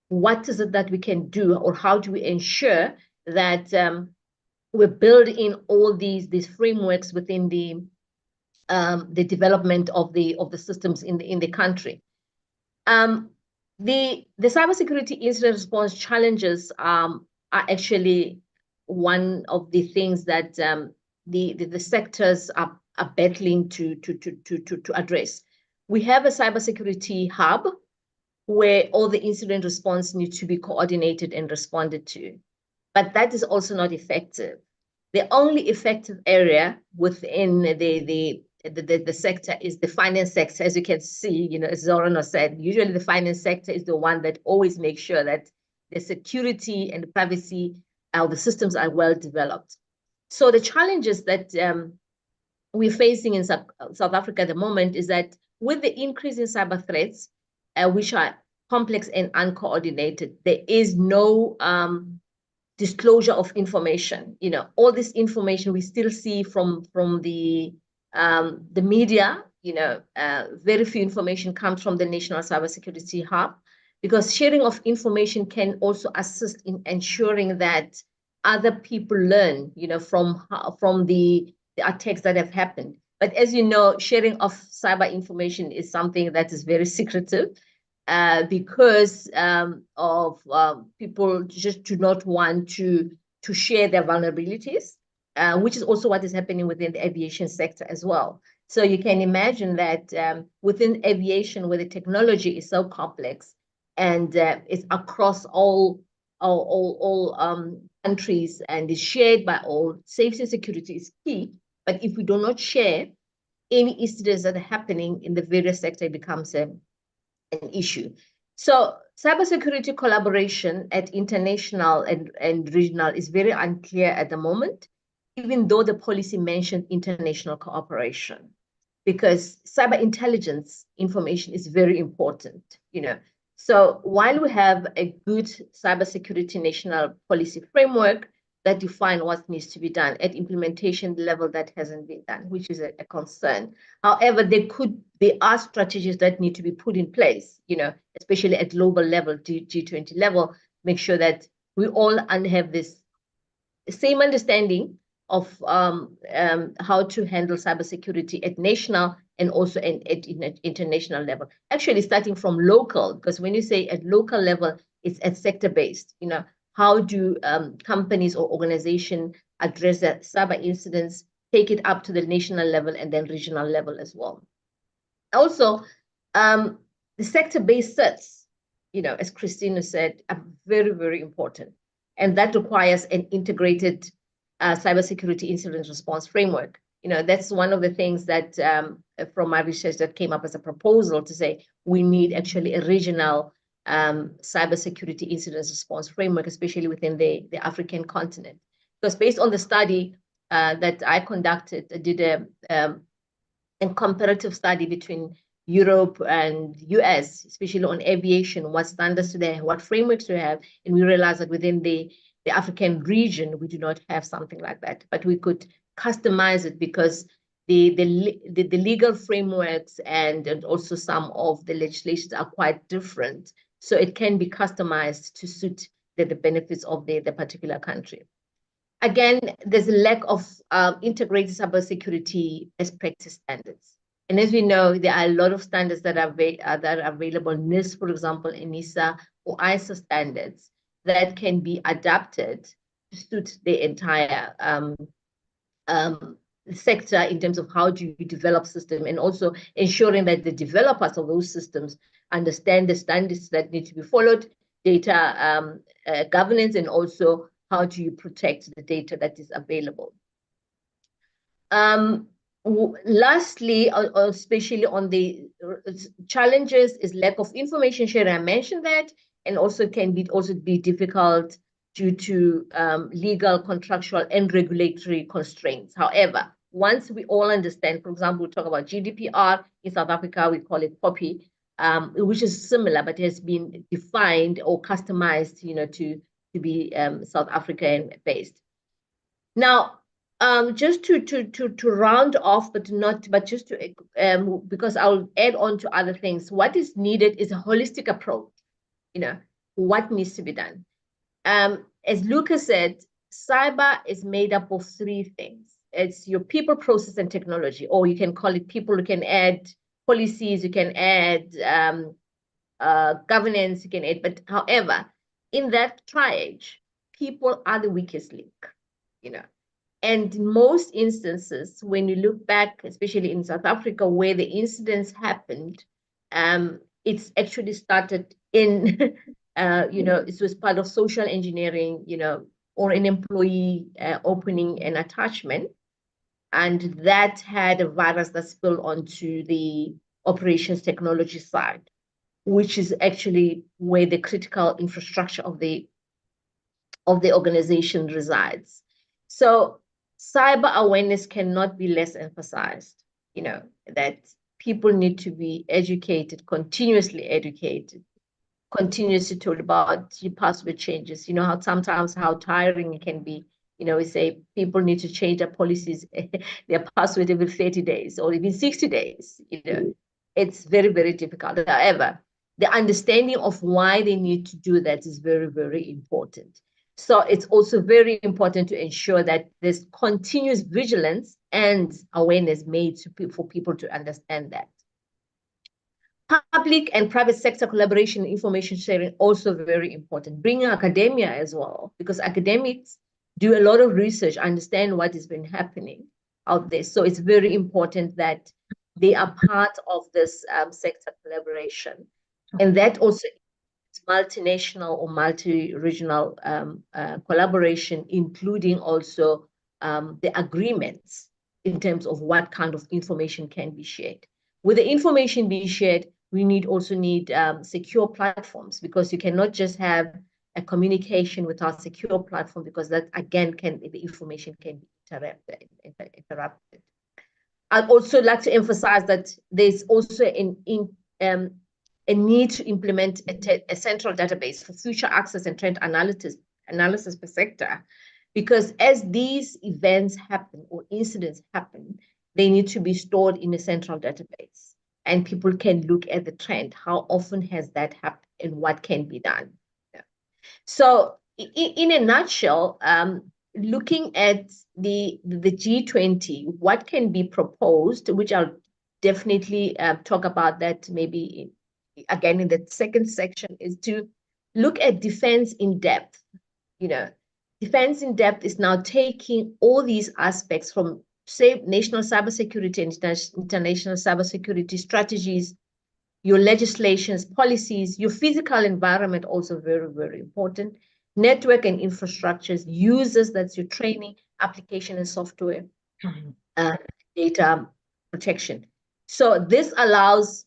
what is it that we can do, or how do we ensure that we build in all these frameworks within the development of the systems in the country? The cybersecurity incident response challenges are actually one of the things that the sectors are battling to address. We have a cybersecurity hub where all the incident response needs to be coordinated and responded to. But that is also not effective. The only effective area within the sector is the finance sector. As you can see, as Zorano said, usually the finance sector is the one that always makes sure that the security and the privacy of the systems are well developed. So the challenges that we're facing in South Africa at the moment is that with the increase in cyber threats, which are complex and uncoordinated, there is no disclosure of information. All this information we still see from the media. Very few information comes from the National Cybersecurity Hub, because sharing of information can also assist in ensuring that other people learn, from the attacks that have happened. But as you know, sharing of cyber information is something that is very secretive, because of people just do not want to share their vulnerabilities, which is also what is happening within the aviation sector as well. So you can imagine that within aviation, where the technology is so complex and it's across all countries and is shared by all, safety and security is key. But if we do not share any incidents that are happening in the various sectors, it becomes an issue. So cybersecurity collaboration at international and regional is very unclear at the moment, even though the policy mentioned international cooperation, because cyber intelligence information is very important, So while we have a good cybersecurity national policy framework that define what needs to be done at implementation level, that hasn't been done, which is a concern. However, there are strategies that need to be put in place, especially at global level, G20 level, make sure that we all have this same understanding of how to handle cybersecurity at national and also at international level. Actually, starting from local, because when you say at local level, it's at sector-based. How do companies or organizations address that cyber incidents, take it up to the national level and then regional level as well. Also, the sector-based sets, as Cristine said, are very, very important. And that requires an integrated cybersecurity incident response framework. That's one of the things that from my research that came up as a proposal to say we need actually a regional cybersecurity incident response framework, especially within the African continent. Because based on the study that I conducted, I did a comparative study between Europe and US, especially on aviation, what standards do they have, what frameworks do they have, and we realized that within the African region, we do not have something like that, but we could customize it because the legal frameworks and also some of the legislations are quite different. So it can be customized to suit the benefits of the particular country. Again, there's a lack of integrated cybersecurity best practice standards. And as we know, there are a lot of standards that are available, NIST, for example, ENISA or ISO standards that can be adapted to suit the entire sector in terms of how do you develop system, and also ensuring that the developers of those systems understand the standards that need to be followed, data governance, and also how do you protect the data that is available. Lastly, especially on the challenges, is lack of information sharing. I mentioned that, and also can be difficult due to legal, contractual, and regulatory constraints. However, once we all understand, for example, we talk about GDPR in South Africa, we call it POPI, which is similar, but has been defined or customized, to be South African based. Now, just to round off, but just to because I'll add on to other things. What is needed is a holistic approach. What needs to be done. As Luca said, cyber is made up of three things. It's your people, process, and technology, or you can call it people. You can add policies, you can add governance, you can add. But however, in that triage, people are the weakest link. And in most instances, when you look back, especially in South Africa, where the incidents happened, it's actually started in, it was part of social engineering, or an employee opening an attachment. And that had a virus that spilled onto the operations technology side, which is actually where the critical infrastructure of the organization resides. So cyber awareness cannot be less emphasized, that people need to be educated, continuously educated, continuously told about your password changes. How sometimes how tiring it can be. We say people need to change their policies, their password every 30 days or even 60 days. It's very, very difficult. However, the understanding of why they need to do that is very, very important. So it's also very important to ensure that there's continuous vigilance and awareness made for people to understand that. Public and private sector collaboration and information sharing also very important. Bringing academia as well, because academics do a lot of research, understand what has been happening out there. So it's very important that they are part of this sector collaboration. And that also is multinational or multi-regional collaboration, including also the agreements in terms of what kind of information can be shared. With the information being shared, we also need secure platforms, because you cannot just have a communication without secure platform, because that again the information can be interrupted. I'd also like to emphasize that there's also a need to implement a central database for future access and trend analysis per sector, because as these events happen or incidents happen, they need to be stored in a central database, and people can look at the trend. How often has that happened and what can be done? Yeah. So in a nutshell, looking at the G20, what can be proposed, which I'll definitely talk about that maybe again in the second section, is to look at defense in depth. Defense in depth is now taking all these aspects from, say, national cybersecurity and international cybersecurity strategies, your legislations, policies, your physical environment, also very, very important, network and infrastructures, users, that's your training, application and software, data protection. So this allows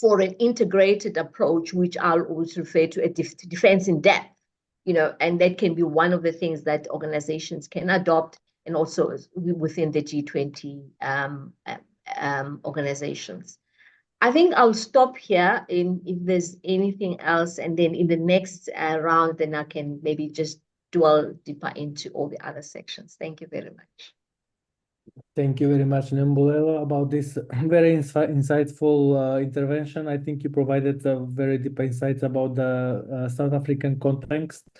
for an integrated approach, which I'll always refer to as defense in depth, and that can be one of the things that organizations can adopt, and also within the G20 organizations. I think I'll stop here if there's anything else, and then in the next round, then I can maybe just dwell deeper into all the other sections. Thank you very much. Thank you very much, Nombulelo, about this very insightful intervention. I think you provided very deep insights about the South African context.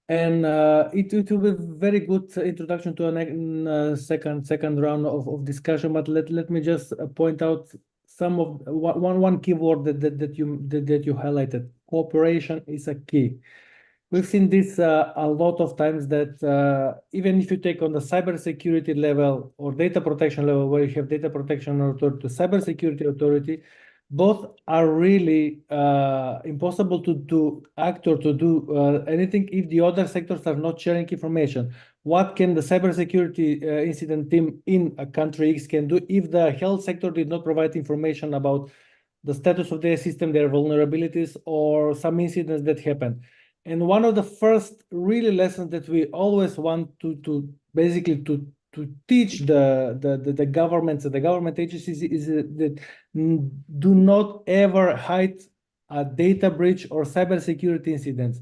And it will be a very good introduction to a second round of discussion. But let me just point out some of one keyword that you highlighted. Cooperation is a key. We've seen this a lot of times, that even if you take on the cybersecurity level or data protection level, where you have data protection authority to cybersecurity authority, both are really impossible to act or to do anything if the other sectors are not sharing information. What can the cybersecurity incident team in a country X can do if the health sector did not provide information about the status of their system, their vulnerabilities, or some incidents that happen? And one of the first really lessons that we always want to basically to teach the governments and the government agencies is that do not ever hide a data breach or cybersecurity incidents.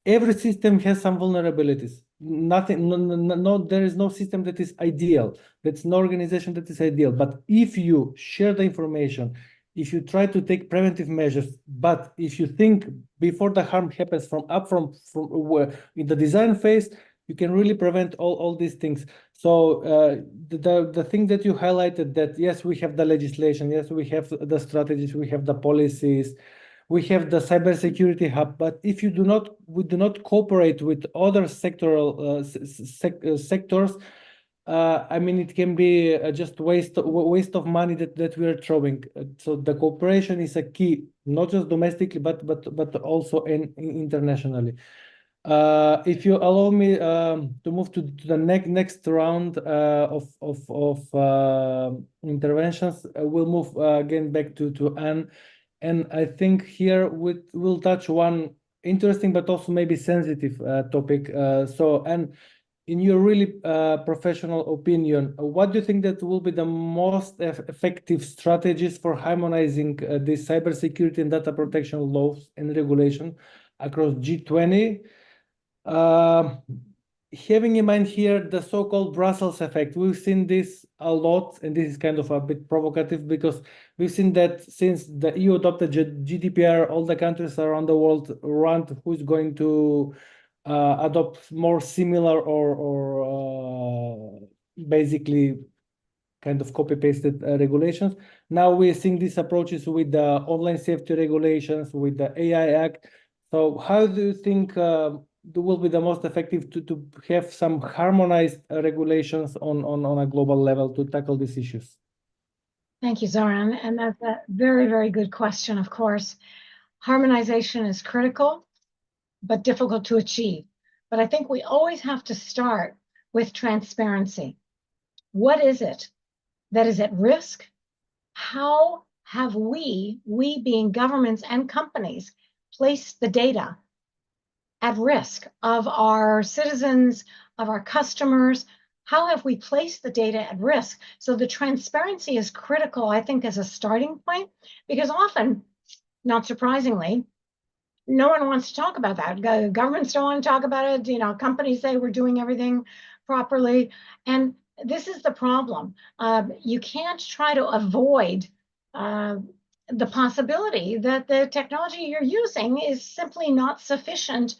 Every system has some vulnerabilities. There is no system that is ideal. That's no organization that is ideal. But if you share the information, if you try to take preventive measures, but if you think before the harm happens from in the design phase, you can really prevent all these things. So the thing that you highlighted, that yes, we have the legislation, yes, we have the strategies, we have the policies, we have the cybersecurity hub, but if we do not cooperate with other sectoral sectors, I mean, it can be just waste of money that we are throwing. So the cooperation is a key, not just domestically, but also internationally. If you allow me to move to the next round of interventions, we'll move again back to Anne. And I think here we'll touch one interesting but also maybe sensitive topic. So, Anne, in your really professional opinion, what do you think that will be the most effective strategies for harmonizing these cybersecurity and data protection laws and regulation across G20? Having in mind here the so-called Brussels effect, we've seen this a lot, and this is kind of a bit provocative because we've seen that since the EU adopted GDPR, all the countries around the world around who's going to adopt more similar or basically kind of copy-pasted regulations. Now we're seeing these approaches with the online safety regulations, with the AI Act. So how do you think will be the most effective to have some harmonized regulations on a global level to tackle these issues? Thank you, Zoran. And that's a very, very good question, of course. Harmonization is critical, but difficult to achieve. But I think we always have to start with transparency. What is it that is at risk? How have we being governments and companies, placed the data at risk of our citizens, of our customers? How have we placed the data at risk? So the transparency is critical, I think, as a starting point, because often not surprisingly, no one wants to talk about that. Governments don't want to talk about it. You know, companies say we're doing everything properly. And this is the problem. You can't try to avoid the possibility that the technology you're using is simply not sufficient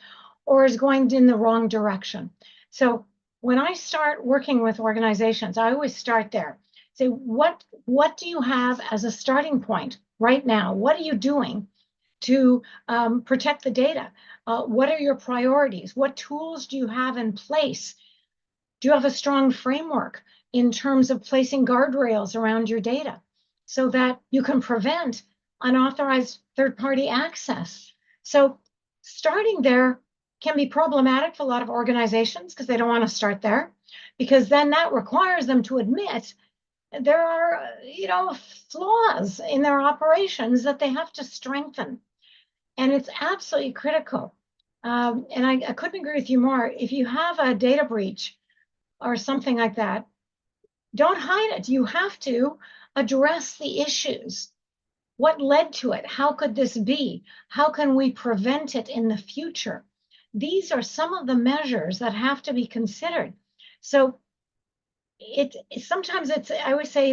or is going in the wrong direction. So when I start working with organizations, I always start there. Say, what do you have as a starting point right now? What are you doing to protect the data? What are your priorities? What tools do you have in place? Do you have a strong framework in terms of placing guardrails around your data so that you can prevent unauthorized third-party access? So starting there can be problematic for a lot of organizations because they don't want to start there, because then that requires them to admit there are, you know, flaws in their operations that they have to strengthen. And it's absolutely critical. And I couldn't agree with you more. If you have a data breach or something like that, don't hide it. You have to address the issues. What led to it? How could this be? How can we prevent it in the future? These are some of the measures that have to be considered. So sometimes I always say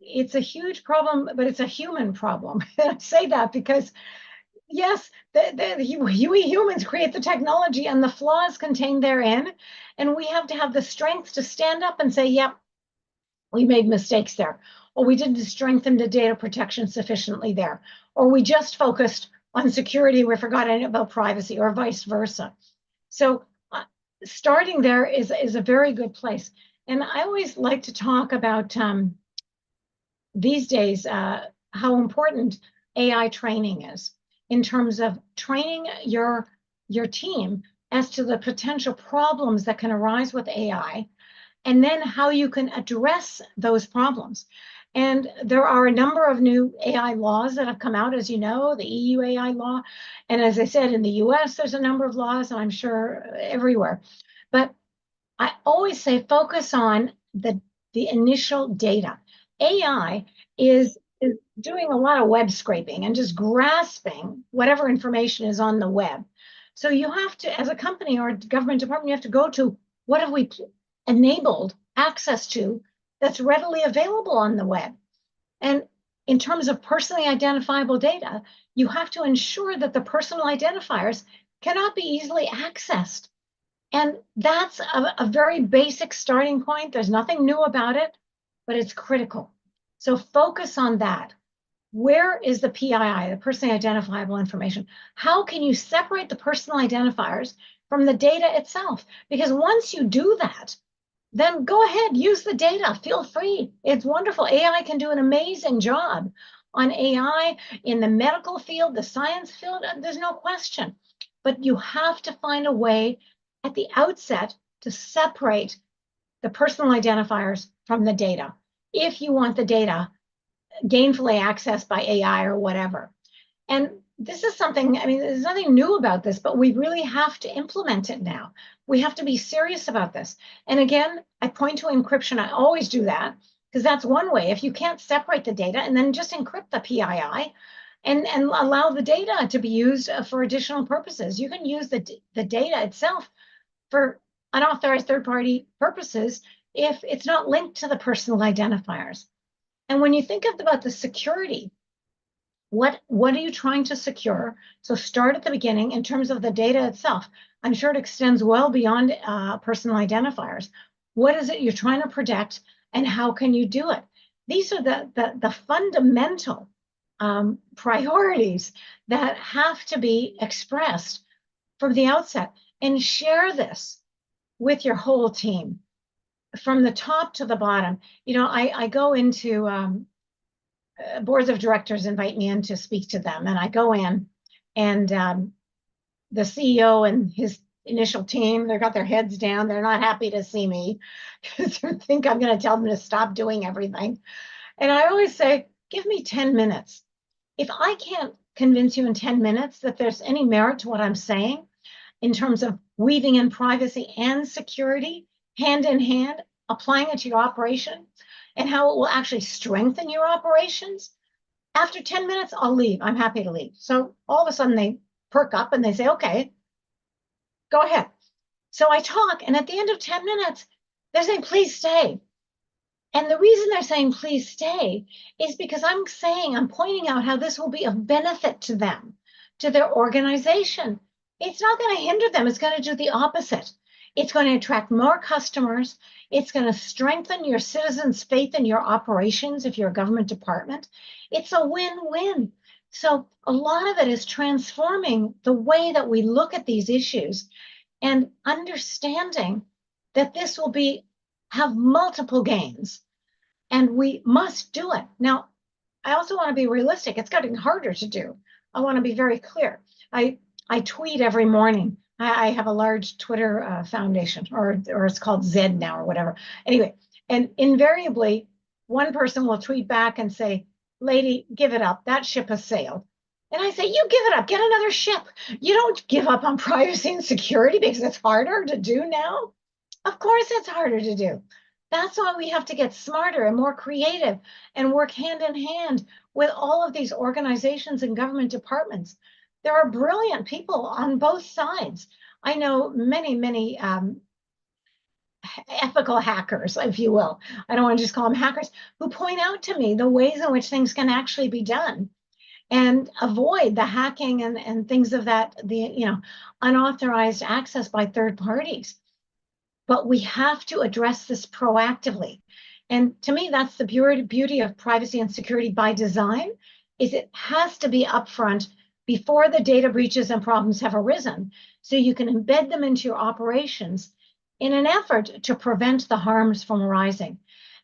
it's a huge problem, but it's a human problem. I say that because yes, we humans create the technology and the flaws contained therein, and we have to have the strength to stand up and say, yep, we made mistakes there, or we didn't strengthen the data protection sufficiently there, or we just focused on security, we forgot about privacy, or vice versa. So starting there is a very good place. And I always like to talk about these days how important AI training is in terms of training your team as to the potential problems that can arise with AI, and then how you can address those problems. And there are a number of new AI laws that have come out, as you know, the EU AI law. And as I said, in the US, there's a number of laws, and I'm sure everywhere. But I always say focus on the initial data. AI is doing a lot of web scraping and just grasping whatever information is on the web. So you have to, as a company or government department, you have to go to what have we enabled access to that's readily available on the web. And in terms of personally identifiable data, you have to ensure that the personal identifiers cannot be easily accessed. And that's a very basic starting point. There's nothing new about it, but it's critical. So focus on that. Where is the PII, the personally identifiable information? How can you separate the personal identifiers from the data itself? Because once you do that, then go ahead, use the data, feel free. It's wonderful. AI can do an amazing job on AI in the medical field, the science field, there's no question. But you have to find a way at the outset to separate the personal identifiers from the data if you want the data gainfully accessed by AI or whatever. And this is something, I mean, there's nothing new about this, but we really have to implement it now. We have to be serious about this. And again, I point to encryption. I always do that because that's one way. If you can't separate the data, and then just encrypt the PII and allow the data to be used for additional purposes. You can use the data itself for unauthorized third-party purposes if it's not linked to the personal identifiers. And when you think about the security, what are you trying to secure? So start at the beginning in terms of the data itself. I'm sure it extends well beyond personal identifiers. What is it you're trying to protect, and how can you do it? These are the fundamental priorities that have to be expressed from the outset, and share this with your whole team from the top to the bottom. You know, I go into boards of directors invite me in to speak to them, and I go in, and the CEO and his initial team, they've got their heads down. They're not happy to see me because they think I'm going to tell them to stop doing everything. And I always say, give me 10 minutes. If I can't convince you in 10 minutes that there's any merit to what I'm saying in terms of weaving in privacy and security hand in hand, applying it to your operation, and how it will actually strengthen your operations, After 10 minutes, I'll leave. I'm happy to leave. So all of a sudden they perk up and they say, okay, go ahead. So I talk, and at the end of 10 minutes, they're saying, please stay. And the reason they're saying, please stay, is because I'm pointing out how this will be of benefit to them, to their organization. It's not going to hinder them. It's going to do the opposite. It's going to attract more customers. It's going to strengthen your citizens' faith in your operations if you're a government department. It's a win-win. So a lot of it is transforming the way that we look at these issues and understanding that this will have multiple gains, and we must do it. Now, I also want to be realistic. It's getting harder to do. I want to be very clear. I tweet every morning. I have a large Twitter foundation, or it's called Zed now or whatever. Anyway, and invariably, one person will tweet back and say, lady, give it up. That ship has sailed. And I say, you give it up. Get another ship. You don't give up on privacy and security because it's harder to do now. Of course it's harder to do. That's why we have to get smarter and more creative and work hand in hand with all of these organizations and government departments. There are brilliant people on both sides. I know many ethical hackers, if you will. I don't want to just call them hackers, who point out to me the ways in which things can actually be done and avoid the hacking and things of that, unauthorized access by third parties. But we have to address this proactively. And to me, that's the beauty of privacy and security by design, is it has to be upfront before the data breaches and problems have arisen, so you can embed them into your operations in an effort to prevent the harms from arising.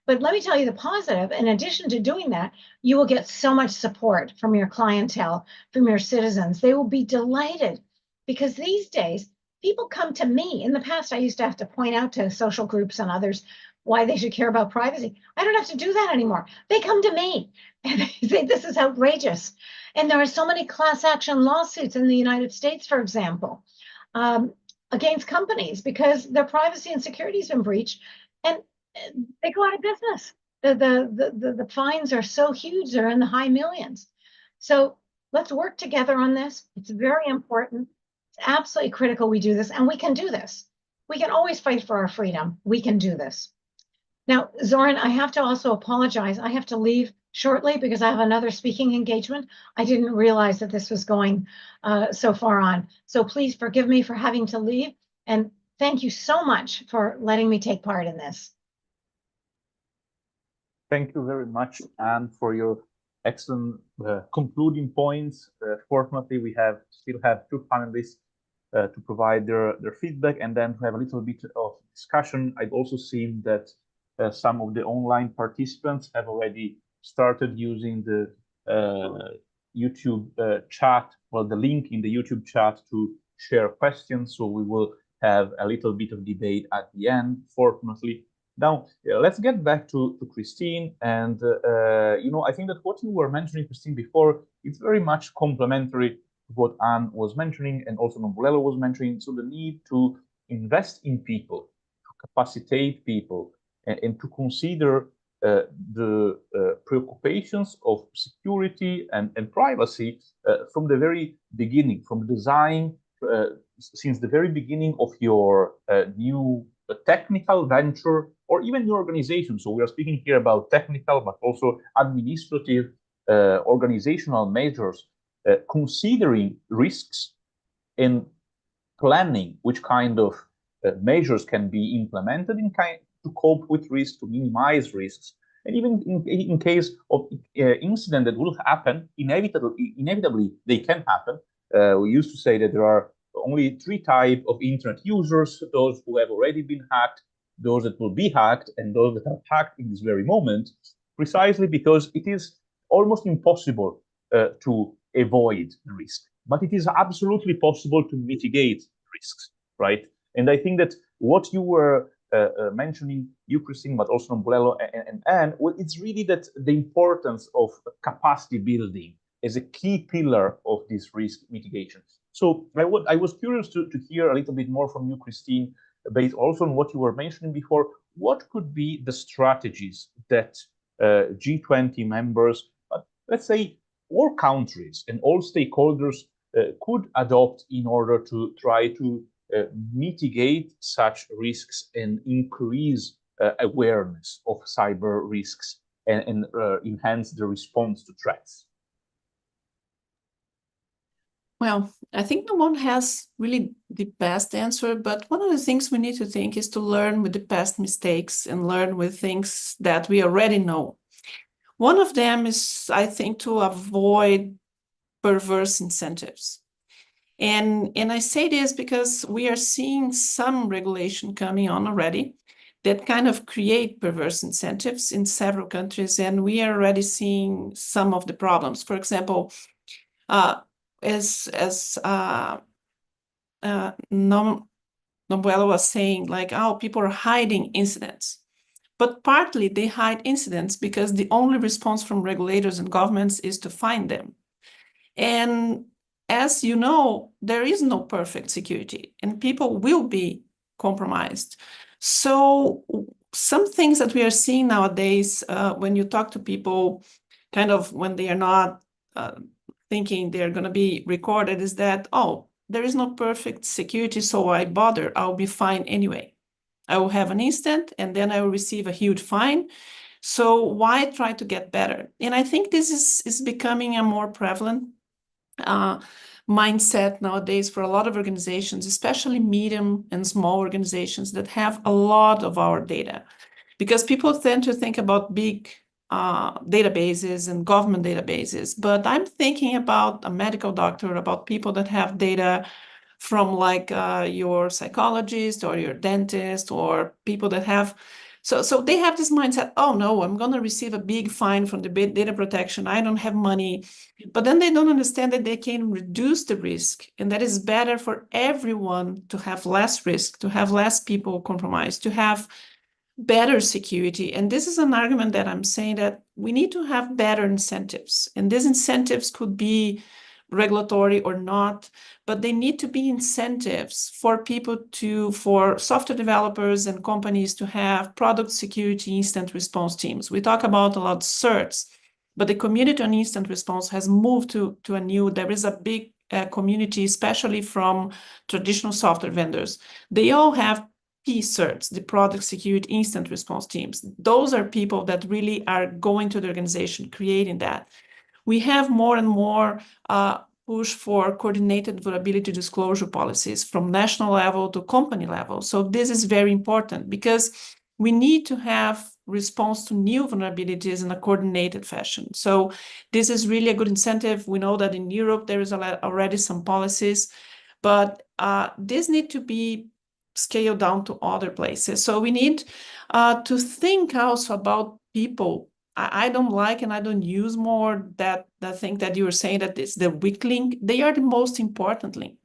But let me tell you the positive. In addition to doing that, you will get so much support from your clientele, from your citizens. They will be delighted, because these days, people come to me. In the past, I used to have to point out to social groups and others why they should care about privacy. I don't have to do that anymore. They come to me and they say, this is outrageous. And there are so many class action lawsuits in the United States, for example, against companies because their privacy and security has been breached, and they go out of business. The fines are so huge, they're in the high millions. So let's work together on this. It's very important. It's absolutely critical we do this, and we can do this. We can always fight for our freedom. We can do this. Now, Zoran, I have to also apologize. I have to leave shortly because I have another speaking engagement. I didn't realize that this was going so far on. So please forgive me for having to leave, and thank you so much for letting me take part in this. Thank you very much, Anne, for your excellent concluding points. Fortunately, we still have two panelists to provide their feedback and then to have a little bit of discussion. I've also seen that some of the online participants have already started using the YouTube chat, well, the link in the YouTube chat to share questions. So we will have a little bit of debate at the end, fortunately. Now, let's get back to Cristine. And, I think that what you were mentioning, Cristine, before, it's very much complementary to what Anne was mentioning and also Nombulelo was mentioning. So the need to invest in people, to capacitate people, and to consider the preoccupations of security and privacy from the very beginning, from the design, since the very beginning of your new technical venture or even your organization. So we are speaking here about technical, but also administrative, organizational measures, considering risks and planning which kind of measures can be implemented to cope with risks, to minimize risks. And even in case of incident that will happen, inevitably they can happen. We used to say that there are only 3 types of internet users: those who have already been hacked, those that will be hacked, and those that are hacked in this very moment, precisely because it is almost impossible to avoid the risk. But it is absolutely possible to mitigate risks, right? And I think that what you were mentioning, you, Cristine, but also Nombulelo and Anne, well, it's really that the importance of capacity building as a key pillar of this risk mitigation. So I was curious to hear a little bit more from you, Cristine, based also on what you were mentioning before. What could be the strategies that G20 members, let's say all countries and all stakeholders could adopt in order to try to mitigate such risks and increase awareness of cyber risks and enhance the response to threats? Well, I think no one has really the best answer, but one of the things we need to think is to learn with the past mistakes and learn with things that we already know. One of them is, I think, to avoid perverse incentives. And I say this because we are seeing some regulation coming on already that kind of create perverse incentives in several countries, and we are already seeing some of the problems. For example, as Nombulelo was saying, like, oh, people are hiding incidents. But partly they hide incidents because the only response from regulators and governments is to find them. And as you know, there is no perfect security, and people will be compromised. So some things that we are seeing nowadays, when you talk to people, kind of when they are not thinking they're going to be recorded, is that, oh, there is no perfect security, so why bother? I'll be fine anyway. I will have an incident, and then I will receive a huge fine. So why try to get better? And I think this is becoming a more prevalent mindset nowadays for a lot of organizations, especially medium and small organizations that have a lot of our data. Because people tend to think about big databases and government databases, but I'm thinking about a medical doctor, about people that have data from like your psychologist or your dentist, or people that have, so they have this mindset, oh no, I'm going to receive a big fine from the data protection, I don't have money. But then they don't understand that they can reduce the risk, and that is better for everyone to have less risk, to have less people compromised, to have better security. And this is an argument that I'm saying that we need to have better incentives, and these incentives could be regulatory or not, but they need to be incentives for people to, for software developers and companies to have product security instant response teams. We talk about a lot of certs, but the community on instant response has moved to a new, there is a big community, especially from traditional software vendors. They all have P-certs, the product security instant response teams. Those are people that really are going to the organization, creating that. We have more and more push for coordinated vulnerability disclosure policies from national level to company level. So this is very important because we need to have response to new vulnerabilities in a coordinated fashion. So this is really a good incentive. We know that in Europe there is already some policies, but this need to be scaled down to other places. So we need to think also about people. I don't like, and I don't use more that thing that you were saying, that is the weak link. They are the most important link.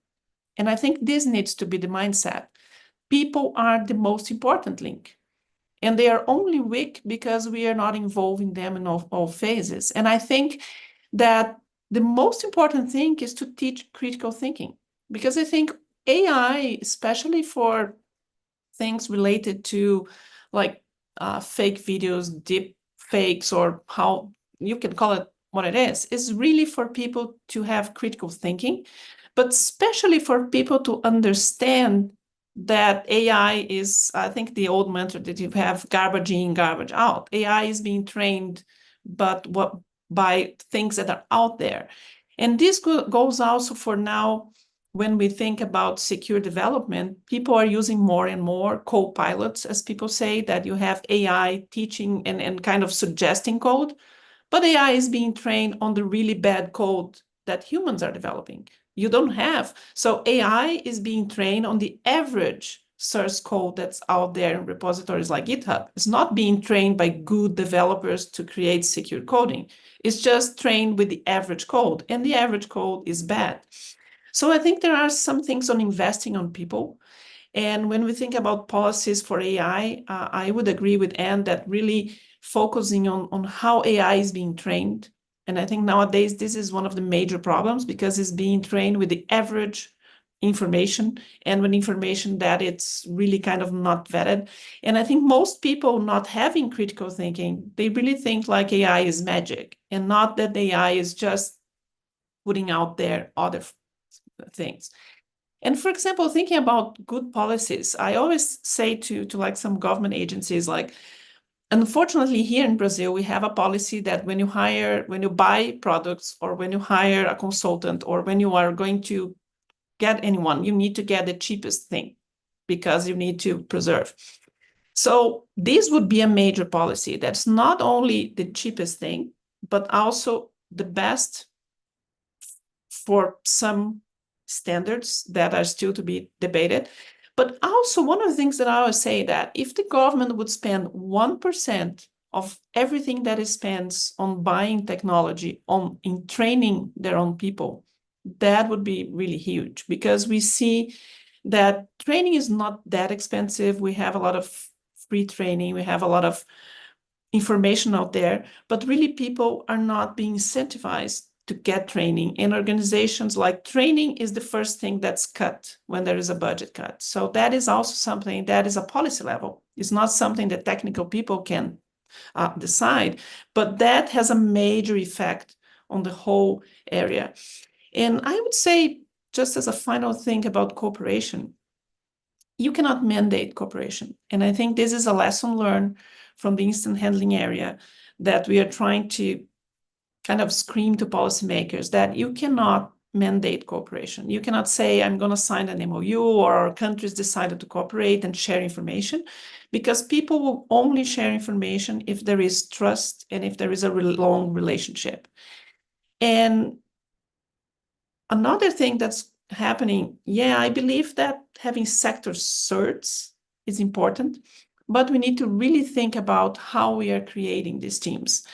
And I think this needs to be the mindset. People are the most important link. And they are only weak because we are not involving them in all phases. And I think that the most important thing is to teach critical thinking. Because I think AI, especially for things related to like fake videos, deep fakes, or how you can call it what it is really for people to have critical thinking, but especially for people to understand that AI is, I think the old mantra that you have, garbage in, garbage out. AI is being trained, but by things that are out there. And this goes also for now. When we think about secure development, people are using more and more co-pilots, as people say, that you have AI teaching and kind of suggesting code, but AI is being trained on the really bad code that humans are developing. You don't have. So AI is being trained on the average source code that's out there in repositories like GitHub. It's not being trained by good developers to create secure coding. It's just trained with the average code, and the average code is bad. So I think there are some things on investing on people. And when we think about policies for AI, I would agree with Anne that really focusing on how AI is being trained. And I think nowadays this is one of the major problems because it's being trained with the average information and with information that it's really kind of not vetted. And I think most people not having critical thinking, they really think like AI is magic and not that AI is just putting out there other things. And for example, thinking about good policies, I always say to like some government agencies, like, unfortunately, here in Brazil, we have a policy that when you buy products, or when you hire a consultant, or when you are going to get anyone, you need to get the cheapest thing because you need to preserve. So this would be a major policy. That's not only the cheapest thing, but also the best for some standards that are still to be debated. But also one of the things that I always say, that if the government would spend 1% of everything that it spends on buying technology, in training their own people, that would be really huge, because we see that training is not that expensive. We have a lot of free training. We have a lot of information out there, but really people are not being incentivized to get training. And organizations, like, training is the first thing that's cut when there is a budget cut. So that is also something that is a policy level. It's not something that technical people can decide, but that has a major effect on the whole area. And I would say, just as a final thing about cooperation, you cannot mandate cooperation. And I think this is a lesson learned from the instant handling area, that we are trying to kind of scream to policymakers that you cannot mandate cooperation. You cannot say, I'm going to sign an MOU, or our countries decided to cooperate and share information, because people will only share information if there is trust and if there is a long relationship. And another thing that's happening, I believe that having sector certs is important, but we need to really think about how we are creating these teams.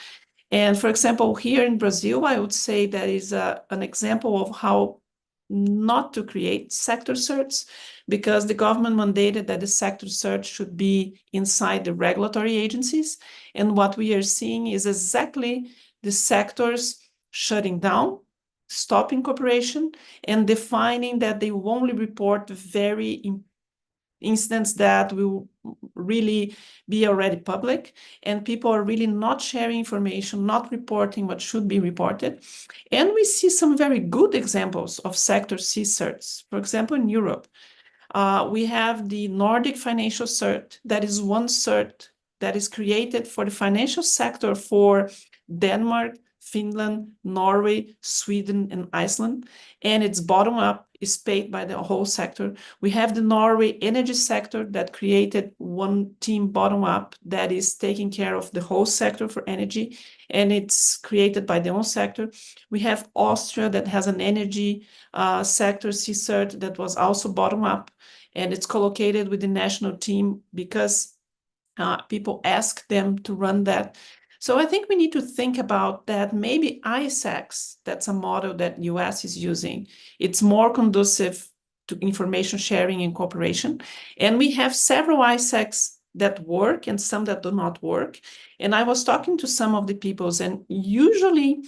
And for example, here in Brazil, I would say that is an example of how not to create sector certs, because the government mandated that the sector cert should be inside the regulatory agencies. And what we are seeing is exactly the sectors shutting down, stopping cooperation, and defining that they will only report very incidents that will really be already public, and people are really not sharing information, not reporting what should be reported. And we see some very good examples of sector C certs. For example, in Europe, we have the Nordic Financial Cert. That is one cert that is created for the financial sector for Denmark, Finland, Norway, Sweden, and Iceland, and it's bottom up, is paid by the whole sector. We have the Norway energy sector that created one team bottom up that is taking care of the whole sector for energy, and it's created by the own sector. We have Austria that has an energy sector CCERT that was also bottom up, and it's co-located with the national team because people ask them to run that. So I think we need to think about that. Maybe ISACs, that's a model that US is using. It's more conducive to information sharing and cooperation. And we have several ISACs that work and some that do not work. And I was talking to some of the peoples, and usually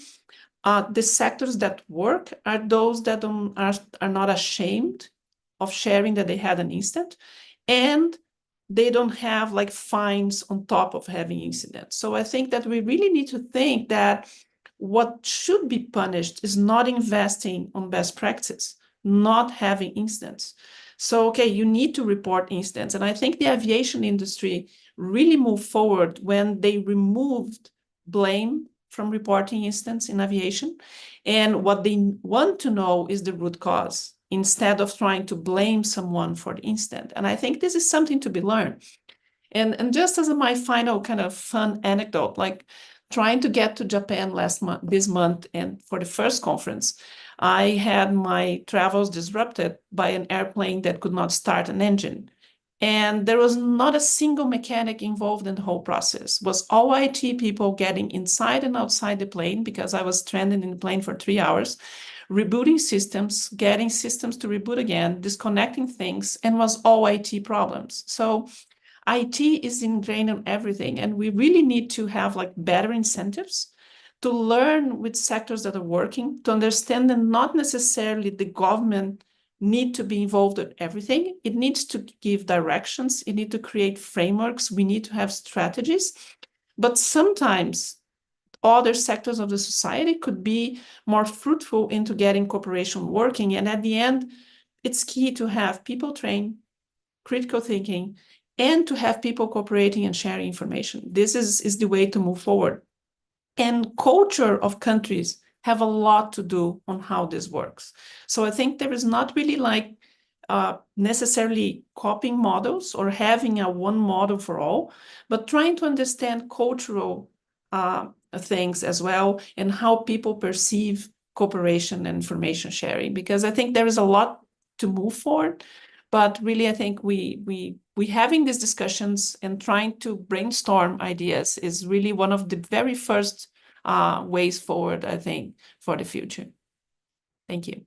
the sectors that work are those that are not ashamed of sharing that they had an incident, and they don't have like fines on top of having incidents. So I think that we really need to think that what should be punished is not investing on best practices, not having incidents. So, okay, you need to report incidents. And I think the aviation industry really moved forward when they removed blame from reporting incidents in aviation. And what they want to know is the root cause, instead of trying to blame someone for the incident. And I think this is something to be learned. And just as my final kind of fun anecdote, like trying to get to Japan this month, and for the first conference, I had my travels disrupted by an airplane that could not start an engine. And there was not a single mechanic involved in the whole process. It was all IT people getting inside and outside the plane, because I was stranded in the plane for 3 hours, rebooting systems, getting systems to reboot again, disconnecting things, and was all IT problems. So IT is ingrained in everything, and we really need to have like better incentives to learn with sectors that are working, to understand that not necessarily the government need to be involved in everything. It needs to give directions. It needs to create frameworks. We need to have strategies. But sometimes other sectors of the society could be more fruitful into getting cooperation working. And at the end, it's key to have people trained, critical thinking, and to have people cooperating and sharing information. This is the way to move forward. And culture of countries have a lot to do on how this works. So I think there is not really like necessarily copying models or having a one model for all, but trying to understand cultural things as well and how people perceive cooperation and information sharing, because I think there is a lot to move forward. But really, I think we having these discussions and trying to brainstorm ideas is really one of the very first ways forward, I think, for the future. Thank you.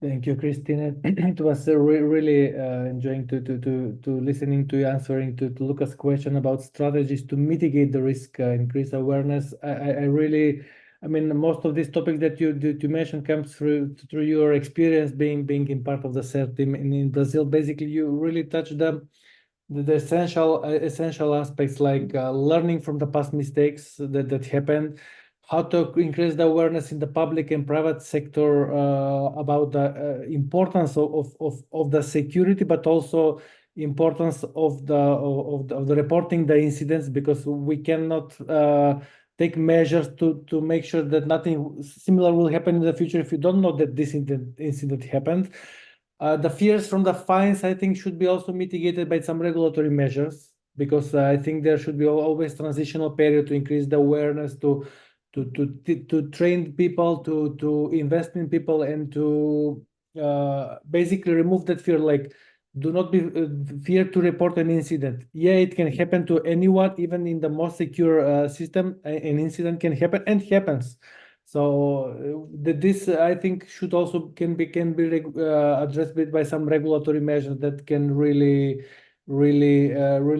Thank you, Cristine. It was really enjoying to listening to you answering to Luca's question about strategies to mitigate the risk, increase awareness. I mean, most of these topics that you mentioned comes through your experience being in part of the CERT team in Brazil. Basically, you really touched the essential aspects like learning from the past mistakes that happened, how to increase the awareness in the public and private sector about the importance of the security, but also importance of the reporting the incidents, because we cannot take measures to make sure that nothing similar will happen in the future if you don't know that this incident happened. The fears from the fines, I think, should be also mitigated by some regulatory measures, because I think there should be always transitional period to increase the awareness, to train people, to invest in people, and to basically remove that fear. Like, do not be fear to report an incident. Yeah, it can happen to anyone, even in the most secure system. An incident can happen and happens. So this, I think, should also can be addressed by some regulatory measures that can really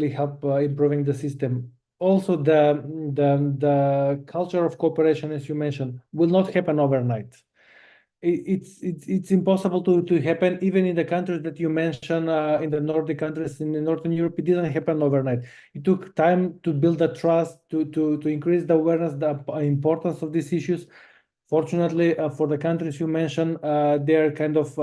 help improving the system. Also, the culture of cooperation, as you mentioned, will not happen overnight. It's impossible to happen even in the countries that you mentioned, in the Nordic countries, in the Northern Europe. It didn't happen overnight. It took time to build the trust, to increase the awareness, the importance of these issues. Fortunately, for the countries you mentioned, they're kind of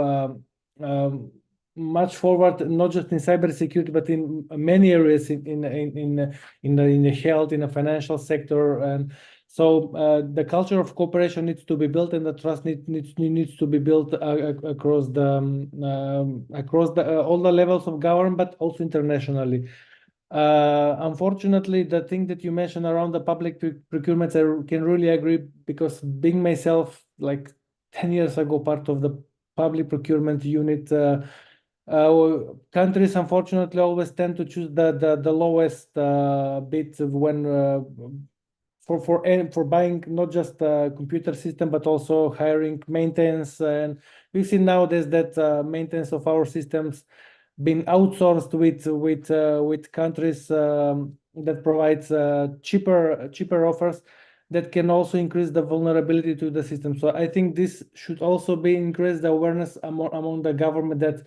much forward, not just in cybersecurity, but in many areas in the health, in the financial sector. And so the culture of cooperation needs to be built, and the trust needs to be built across all the levels of government, but also internationally. Unfortunately, the thing that you mentioned around the public procurements, I can really agree, because being myself, like 10 years ago, part of the public procurement unit, countries unfortunately always tend to choose the lowest bit when for buying not just a computer system, but also hiring maintenance. And we've seen nowadays that maintenance of our systems being outsourced with countries that provides cheaper offers that can also increase the vulnerability to the system. So I think this should also be increase the awareness among the government that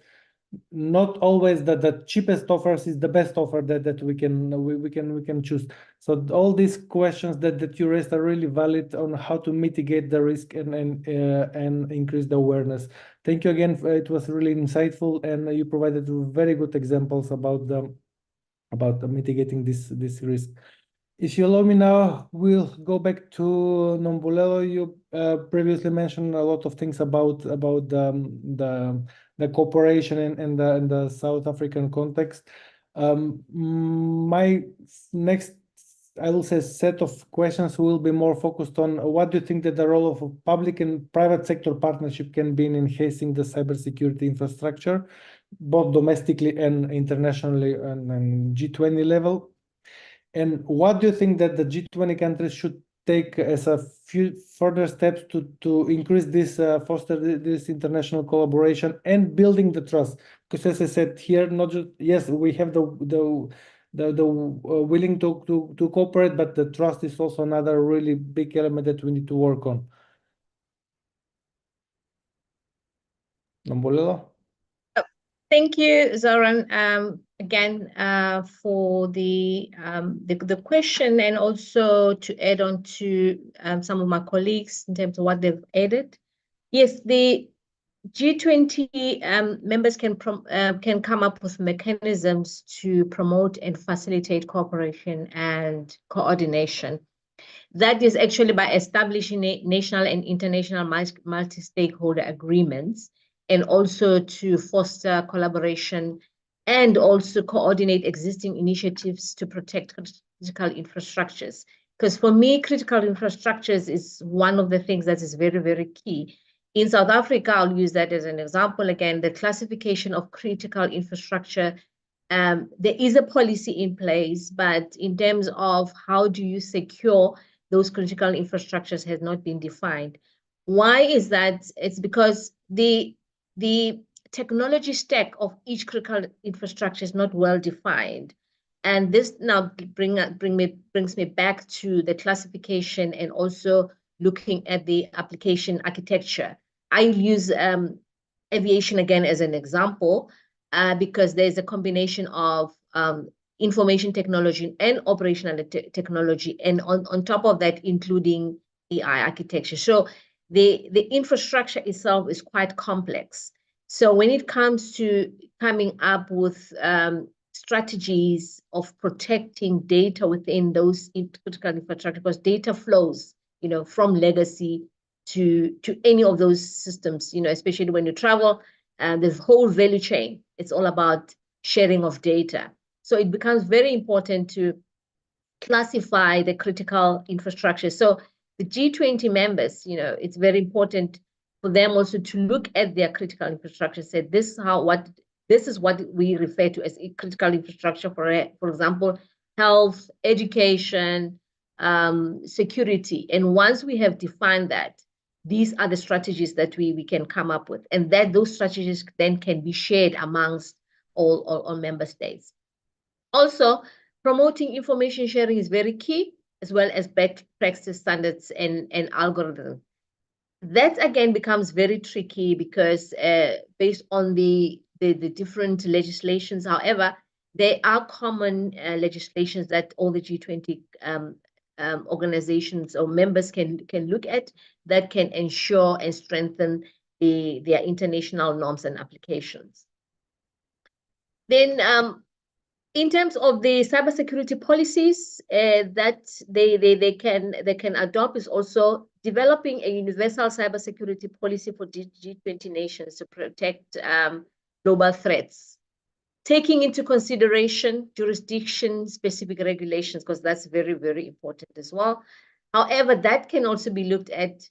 not always the cheapest offers is the best offer that we can choose. So all these questions that you raised are really valid on how to mitigate the risk and increase the awareness. Thank you again. It was really insightful, and you provided very good examples about mitigating this risk. If you allow me now, we'll go back to Nombulelo. You previously mentioned a lot of things about the cooperation in the South African context. My next, I will say, set of questions will be more focused on what do you think that the role of a public and private sector partnership can be in enhancing the cybersecurity infrastructure, both domestically and internationally and G20 level? And what do you think that the G20 countries should take as a few further steps to increase this, foster this international collaboration and building the trust? Because as I said here, not just, yes, we have the willing to cooperate, but the trust is also another really big element that we need to work on. Nombulelo? Thank you, Zoran. again for the question, and also to add on to some of my colleagues in terms of what they've added. Yes, the G20 members can come up with mechanisms to promote and facilitate cooperation and coordination. That is actually by establishing national and international multi-stakeholder agreements, and also to foster collaboration and also coordinate existing initiatives to protect critical infrastructures. Because for me, critical infrastructures is one of the things that is very, very key. In South Africa, I'll use that as an example. Again, the classification of critical infrastructure, there is a policy in place, but in terms of how do you secure those critical infrastructures has not been defined. Why is that? It's because the technology stack of each critical infrastructure is not well defined. And this now brings me back to the classification and also looking at the application architecture. I use aviation again as an example because there's a combination of information technology and operational technology, and on top of that, including AI architecture. So the infrastructure itself is quite complex. So when it comes to coming up with strategies of protecting data within those critical infrastructure, because data flows, from legacy to any of those systems, especially when you travel, and the whole value chain, it's all about sharing of data. So it becomes very important to classify the critical infrastructure. So the G20 members, it's very important for them also to look at their critical infrastructure, say this is what we refer to as critical infrastructure, for example, health, education, security. And once we have defined that, these are the strategies that we can come up with, and that those strategies then can be shared amongst all member states. Also, promoting information sharing is very key, as well as best practice standards and algorithms. That again becomes very tricky because based on the different legislations, however, there are common legislations that all the G20 organizations or members can look at that can ensure and strengthen their international norms and applications. Then in terms of the cybersecurity policies that they can adopt is also developing a universal cybersecurity policy for G20 nations to protect global threats, taking into consideration jurisdiction-specific regulations, because that's very, very important as well. However, that can also be looked at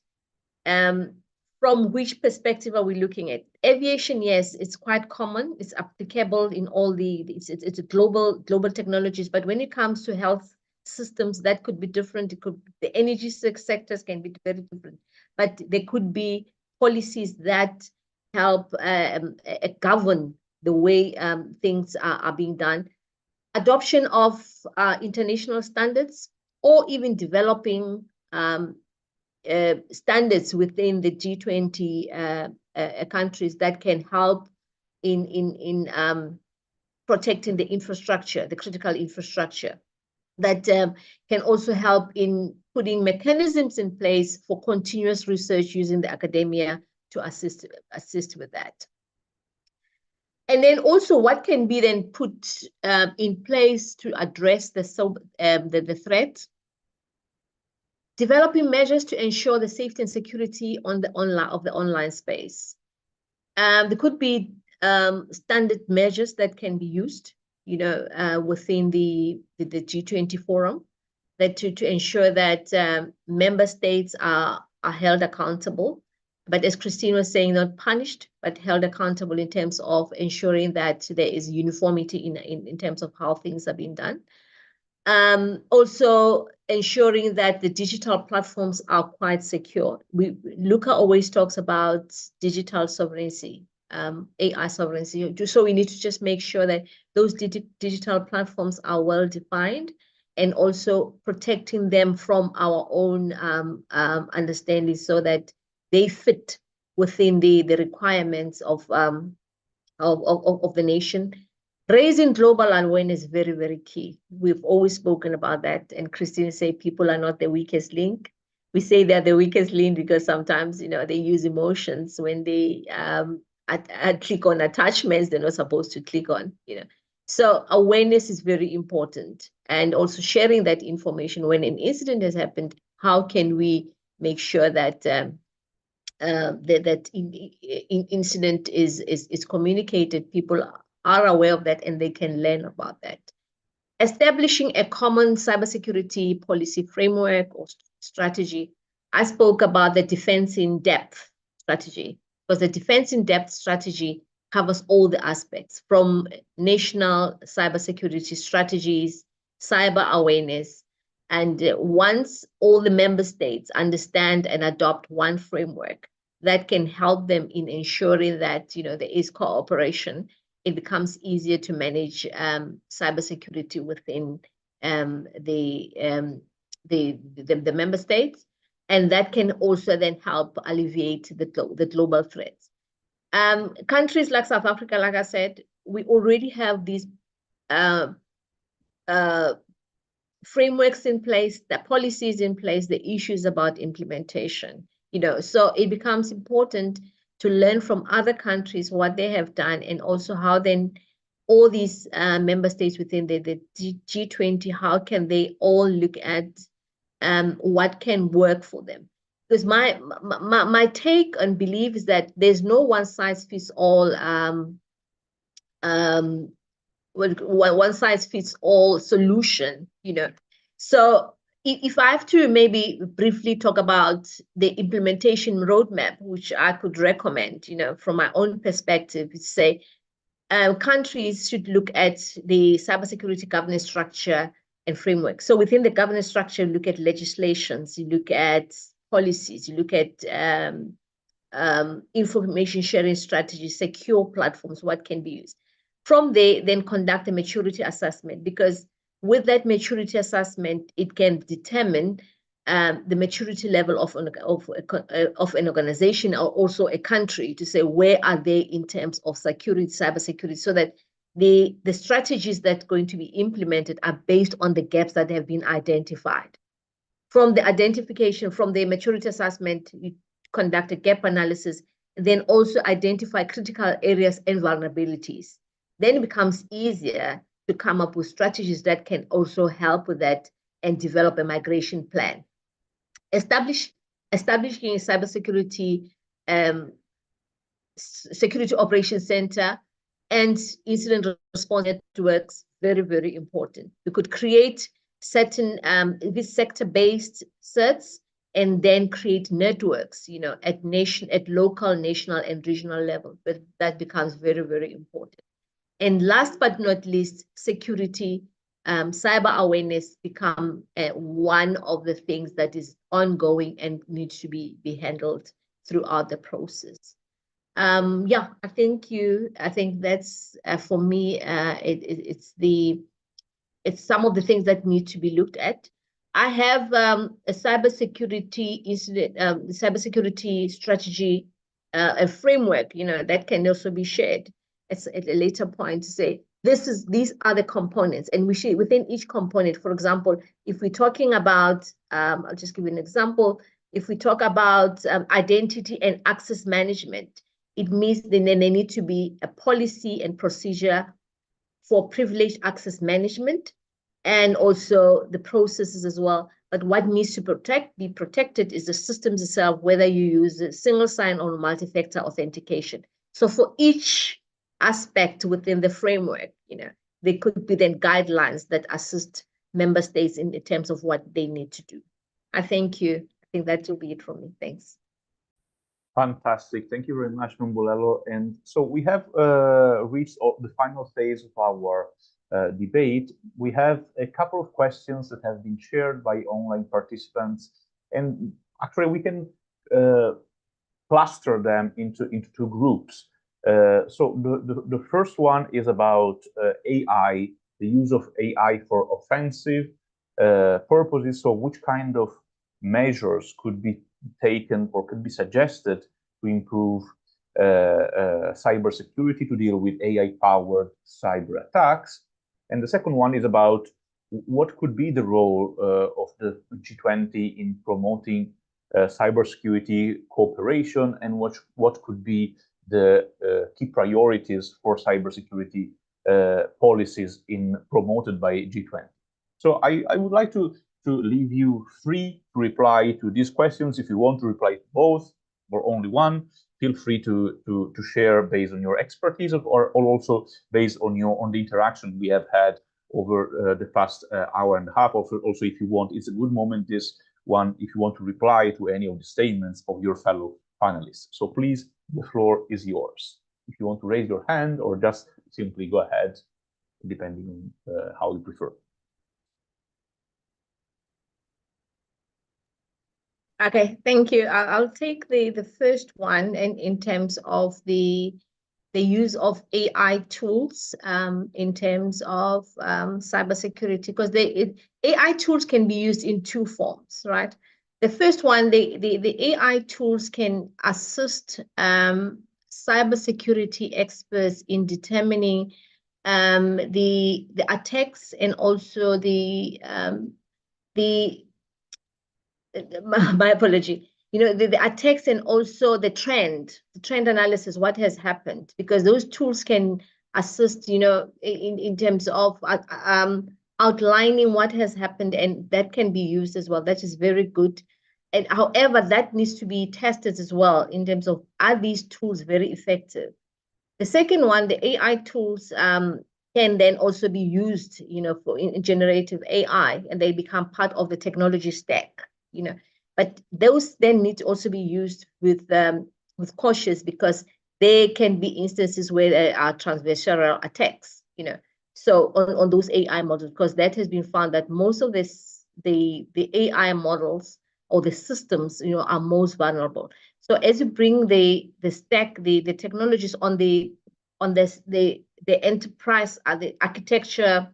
from which perspective are we looking at? Aviation, yes, it's quite common. It's applicable in all it's a global technologies. But when it comes to health systems, that could be different. The energy sectors can be very different. But there could be policies that help govern the way things are being done. Adoption of international standards, or even developing standards within the G20 countries that can help in protecting the infrastructure, the critical infrastructure, that can also help in putting mechanisms in place for continuous research using the academia to assist with that. And then also what can be then put in place to address the threat. Developing measures to ensure the safety and security of the online space. There could be standard measures that can be used, within the G20 forum, that to ensure that member states are held accountable. But as Cristine was saying, not punished, but held accountable in terms of ensuring that there is uniformity in terms of how things are being done. Also ensuring that the digital platforms are quite secure. Luca always talks about digital sovereignty, AI sovereignty. So we need to just make sure that those digital platforms are well defined, and also protecting them from our own understanding, so that they fit within the requirements of the nation, Raising global awareness is very, very key. We've always spoken about that. And Cristine say people are not the weakest link. We say they're the weakest link because sometimes, they use emotions when they click on attachments they're not supposed to click on, So awareness is very important. And also sharing that information when an incident has happened, how can we make sure that that incident is communicated, people are aware of that and they can learn about that. Establishing a common cybersecurity policy framework or strategy. I spoke about the defense in depth strategy, because the defense in depth strategy covers all the aspects from national cybersecurity strategies, cyber awareness. And once all the member states understand and adopt one framework, that can help them in ensuring that there is cooperation. It becomes easier to manage cybersecurity within the member states, and that can also then help alleviate the global threats. Countries like South Africa, like I said, we already have these frameworks in place, the policies in place, the issues about implementation. So it becomes important to learn from other countries what they have done, and also how then all these member states within the G20, how can they all look at what can work for them. Because my take and belief is that there's no one size fits all one size fits all solution, So if I have to maybe briefly talk about the implementation roadmap, which I could recommend, from my own perspective, is say countries should look at the cybersecurity governance structure and framework. So within the governance structure, look at legislations, you look at policies, you look at information sharing strategies, secure platforms, what can be used. From there, then conduct a maturity assessment, because with that maturity assessment, it can determine the maturity level of an organization or also a country, to say where are they in terms of security, cybersecurity, so that the strategies that are going to be implemented are based on the gaps that have been identified. From the identification, from the maturity assessment, you conduct a gap analysis, and then also identify critical areas and vulnerabilities. Then it becomes easier to come up with strategies that can also help with that and develop a migration plan. Establishing a cybersecurity security operations center and incident response networks, very, very important. We could create certain this sector-based certs and then create networks, at local, national, and regional level. But that becomes very, very important. And last but not least, security, cyber awareness become one of the things that is ongoing and needs to be handled throughout the process. I think that's for me. It's some of the things that need to be looked at. I have a cybersecurity incident, cybersecurity strategy, a framework, that can also be shared at a later point, to say these are the components, and we should, within each component, for example, if we're talking about, I'll just give you an example. If we talk about identity and access management, it means then there need to be a policy and procedure for privileged access management, and also the processes as well. But what needs to be protected is the systems itself, whether you use a single sign or multi-factor authentication. So for each aspect within the framework, there could be then guidelines that assist member states in terms of what they need to do. I thank you. I think that will be it from me. Thanks. Fantastic. Thank you very much, Nombulelo. And so we have reached the final phase of our debate. We have a couple of questions that have been shared by online participants, and actually we can cluster them into two groups. So the first one is about AI, the use of AI for offensive purposes. So which kind of measures could be taken or could be suggested to improve cybersecurity to deal with AI-powered cyber attacks. And the second one is about what could be the role of the G20 in promoting cybersecurity cooperation, and what could be the key priorities for cybersecurity policies promoted by G20. So I would like to leave you free to reply to these questions. If you want to reply to both or only one, feel free to share based on your expertise or also based on the interaction we have had over the past hour and a half. Also, if you want, it's a good moment, this one, if you want to reply to any of the statements of your fellow panelists. So please, the floor is yours. If you want to raise your hand or just simply go ahead, depending on how you prefer. Okay, thank you. I'll take the first one in terms of the use of AI tools in terms of cybersecurity, because AI tools can be used in two forms, right? The first one, the AI tools can assist cybersecurity experts in determining the attacks and also my apology, the attacks and also the trend analysis, what has happened, because those tools can assist, in terms of outlining what has happened, and that can be used as well. That is very good. And however, that needs to be tested as well in terms of, are these tools very effective? The second one, the AI tools can then also be used, for generative AI, and they become part of the technology stack. But those then need to also be used with cautious, because there can be instances where there are transversal attacks, so on those AI models, because that has been found that most of the AI models or the systems, are most vulnerable. So as you bring the stack, the technologies on the enterprise, the architecture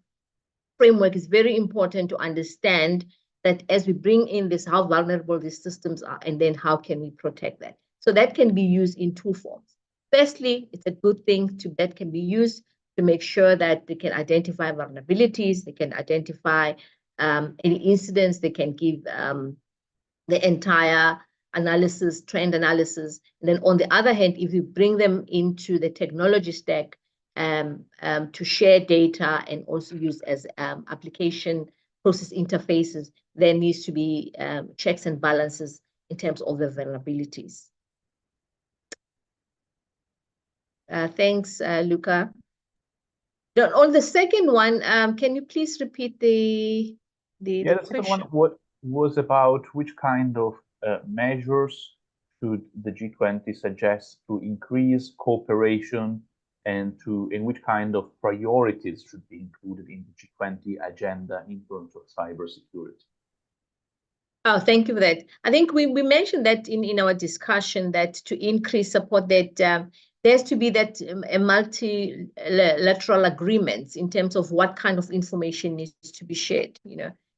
framework is very important to understand that as we bring in this, how vulnerable these systems are, and then how can we protect that? So that can be used in two forms. Firstly, it's a good thing that can be used to make sure that they can identify vulnerabilities, they can identify any incidents, they can give the entire analysis, trend analysis. And then on the other hand, if you bring them into the technology stack to share data and also use as application process interfaces, there needs to be checks and balances in terms of the vulnerabilities. Thanks, Luca. On the second one, can you please repeat the the second one was about which kind of measures should the G20 suggest to increase cooperation, and in which kind of priorities should be included in the G20 agenda in terms of cybersecurity? Oh, thank you for that. I think we mentioned that in our discussion, that to increase support, that there has to be that a multilateral agreements in terms of what kind of information needs to be shared,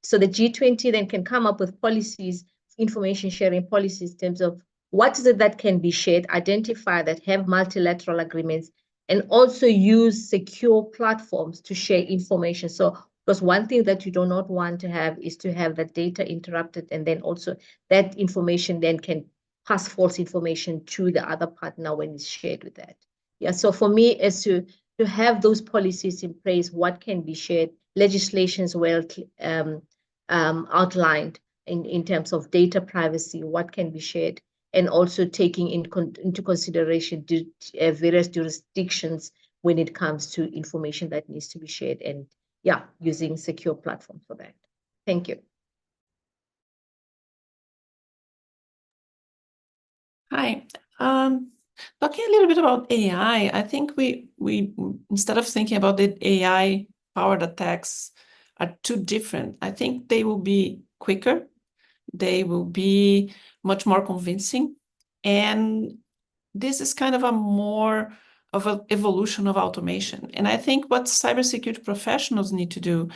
So the G20 then can come up with policies, information sharing policies in terms of what is it that can be shared, identify that, have multilateral agreements, and also use secure platforms to share information. So, because one thing that you do not want to have is to have that data interrupted, and then also that information then can pass false information to the other partner when it's shared with that. Yeah, so for me, is to have those policies in place, what can be shared, legislations well outlined in terms of data privacy, what can be shared, and also taking into consideration various jurisdictions when it comes to information that needs to be shared, and yeah, using secure platforms for that. Thank you. Hi. Talking a little bit about AI, I think we instead of thinking about the AI-powered attacks are too different. I think they will be quicker, they will be much more convincing, and this is kind of a more of an evolution of automation. And I think what cybersecurity professionals need to do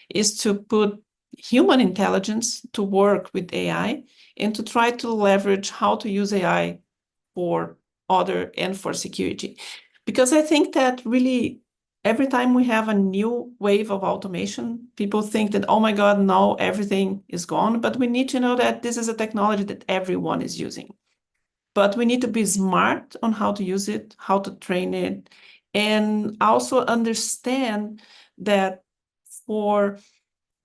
is to put human intelligence to work with AI and to try to leverage how to use AI for other and for security. Because I think that really every time we have a new wave of automation, people think that, oh my God, now everything is gone. But we need to know that this is a technology that everyone is using. But we need to be smart on how to use it, how to train it, and also understand that for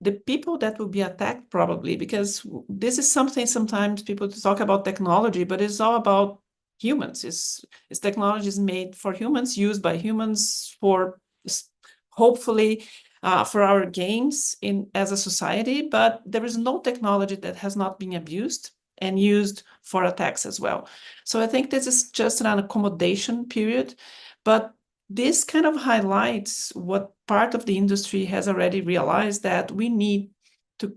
the people that will be attacked probably, because this is something sometimes people talk about technology, but it's all about humans. It's technologies made for humans, used by humans for hopefully for our gains as a society, but there is no technology that has not been abused and used for attacks as well. So I think this is just an accommodation period, but this kind of highlights what part of the industry has already realized, that we need to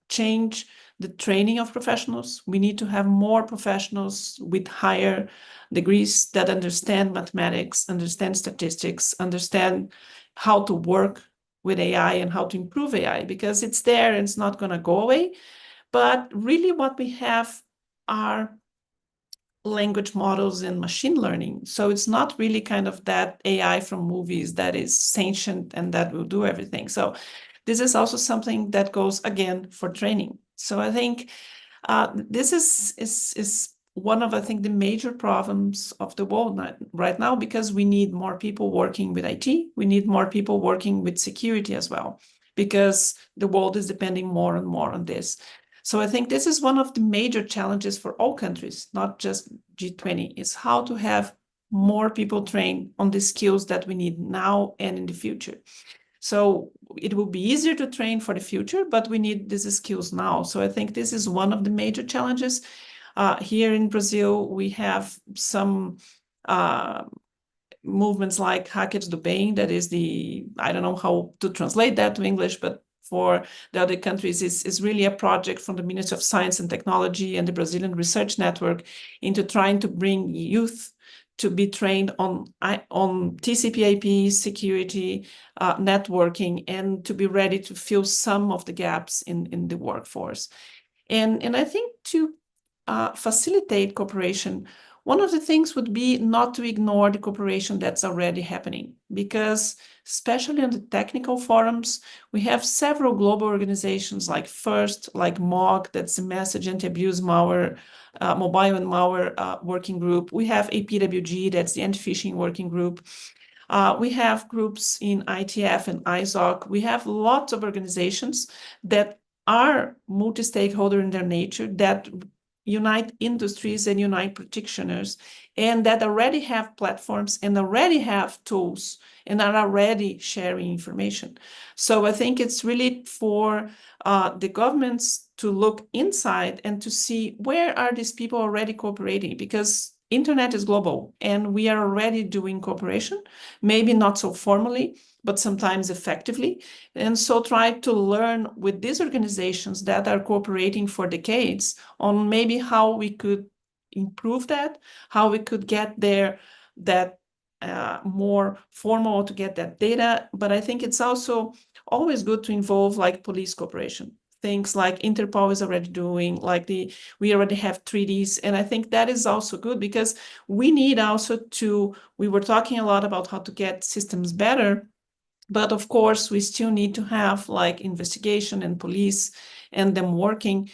change the training of professionals. We need to have more professionals with higher degrees that understand mathematics, understand statistics, understand how to work with AI and how to improve AI, because it's there and it's not going to go away. But really what we have are language models and machine learning. So it's not really kind of that AI from movies that is sentient and that will do everything. So this is also something that goes again for training. So I think this is one of, I think, the major problems of the world right now, because we need more people working with IT. We need more people working with security as well, because the world is depending more and more on this. So I think this is one of the major challenges for all countries, not just G20, is how to have more people trained on the skills that we need now and in the future. So it will be easier to train for the future, but we need these skills now. So I think this is one of the major challenges. Here in Brazil, we have some movements like Hackers do Bem, that is I don't know how to translate that to English, but for the other countries is really a project from the Ministry of Science and Technology and the Brazilian Research Network into trying to bring youth to be trained on TCP/IP, security, networking, and to be ready to fill some of the gaps in the workforce. And I think to facilitate cooperation, one of the things would be not to ignore the cooperation that's already happening, because especially on the technical forums, we have several global organizations like FIRST, like MOG, that's the Message Anti-Abuse Malware, Mobile and Malware Working Group. We have APWG, that's the Anti-Phishing Working Group. We have groups in ITF and ISOC. We have lots of organizations that are multi-stakeholder in their nature, that unite industries and unite practitioners, and that already have platforms and already have tools and are already sharing information. So I think it's really for the governments to look inside and to see where are these people already cooperating, because internet is global and we are already doing cooperation, maybe not so formally, but sometimes effectively. And so try to learn with these organizations that are cooperating for decades on maybe how we could improve that, how we could get there, that more formal to get that data. But I think it's also always good to involve like police cooperation. Things like Interpol is already doing, like we already have treaties. And I think that is also good, because we need also we were talking a lot about how to get systems better, but of course, we still need to have like investigation and police and them working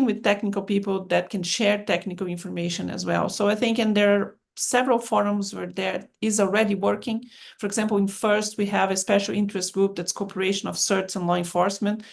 with technical people that can share technical information as well. So I think, and there are several forums where that is already working. For example, in FIRST, we have a special interest group that's cooperation of certs and law enforcement.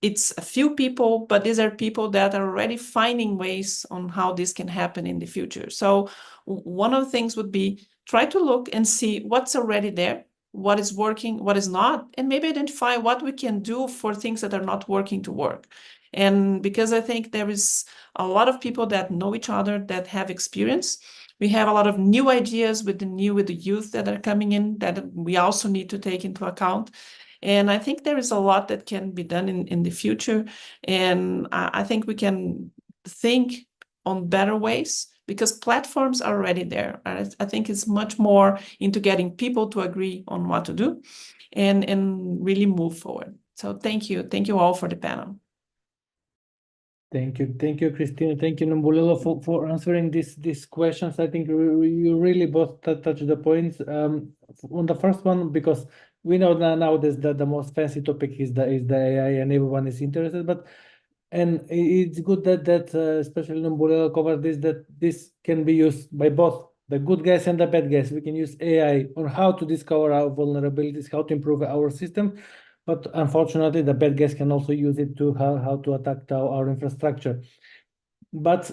It's a few people, but these are people that are already finding ways on how this can happen in the future. So one of the things would be try to look and see what's already there, what is working, what is not, and maybe identify what we can do for things that are not working to work. And because I think there is a lot of people that know each other, that have experience. We have a lot of new ideas with the youth that are coming in that we also need to take into account. And I think there is a lot that can be done in the future. And I think we can think on better ways, because platforms are already there. I think it's much more into getting people to agree on what to do and really move forward. So thank you. Thank you all for the panel. Thank you, Cristine. Thank you, Nombulelo, for answering these questions. I think you really both touched the points. On the first one, because we know that nowadays that the most fancy topic is the AI, and everyone is interested. And it's good that especially Nombulelo covered this, that this can be used by both the good guys and the bad guys. We can use AI on how to discover our vulnerabilities, how to improve our system. But unfortunately, the bad guys can also use it to how to attack our infrastructure. But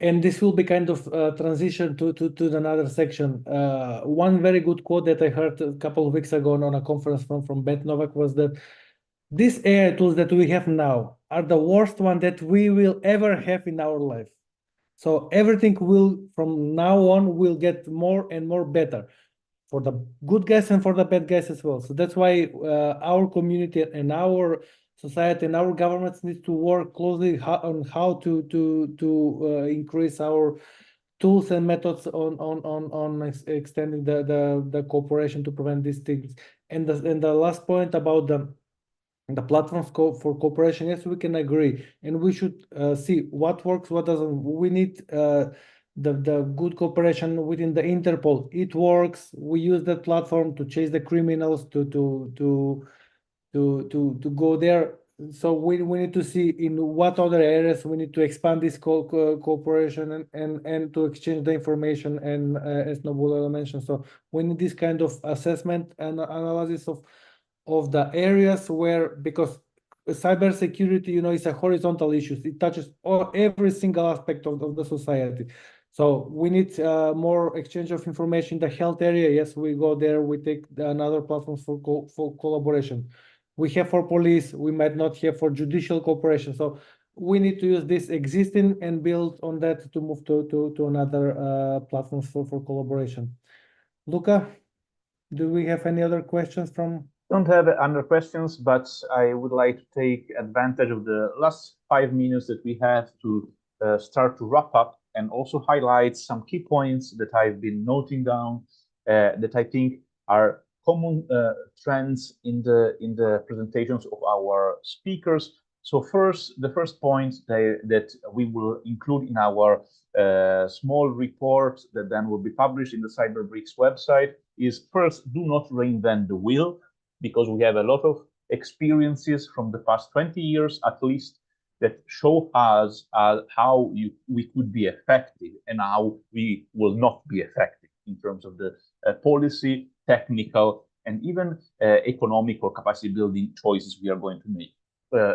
and this will be kind of transition to another section. One very good quote that I heard a couple of weeks ago on a conference from Bet Novak was that these AI tools that we have now are the worst one that we will ever have in our life. So everything will, from now on, will get more and more better for the good guys and for the bad guys as well. So that's why our community and our society and our governments need to work closely on how to increase our tools and methods on extending the cooperation to prevent these things. And the last point about the platforms for cooperation, yes, we can agree, and we should see what works, what doesn't. We need the good cooperation within the Interpol. It works. We use that platform to chase the criminals, to go there. So we need to see in what other areas we need to expand this cooperation and to exchange the information. And as Nombulelo mentioned, so we need this kind of assessment and analysis of the areas where, because cybersecurity, is a horizontal issue. It touches every single aspect of the society. So we need more exchange of information. The health area, yes, we go there. We take another platform for collaboration. We have for police. We might not have for judicial cooperation. So we need to use this existing and build on that to move to another platforms for collaboration. Luca, do we have any other questions from? Don't have other questions, but I would like to take advantage of the last 5 minutes that we have to start to wrap up and also highlight some key points that I've been noting down that I think are common trends in the presentations of our speakers. So the first point that we will include in our small report that then will be published in the CyberBRICS website is, first, do not reinvent the wheel, because we have a lot of experiences from the past 20 years at least that show us how we could be effective and how we will not be effective in terms of the policy, technical, and even economic or capacity building choices we are going to make.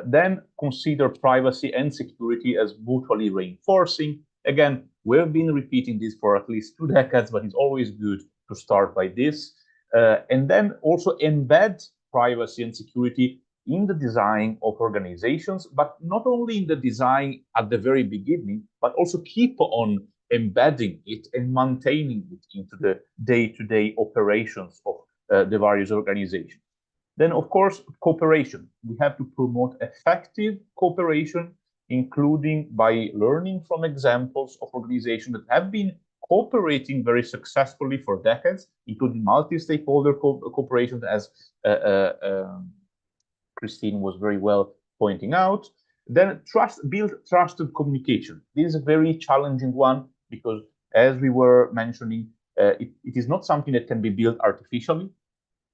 Then consider privacy and security as mutually reinforcing. Again, we've been repeating this for at least 2 decades, but it's always good to start by this. And then also embed privacy and security in the design of organizations, but not only in the design at the very beginning, but also keep on embedding it and maintaining it into the day-to-day operations of the various organizations. Then, of course, cooperation. We have to promote effective cooperation, including by learning from examples of organizations that have been cooperating very successfully for decades, including multi-stakeholder cooperation, as Cristine was very well pointing out. Then build trusted communication. This is a very challenging one because, as we were mentioning, it is not something that can be built artificially.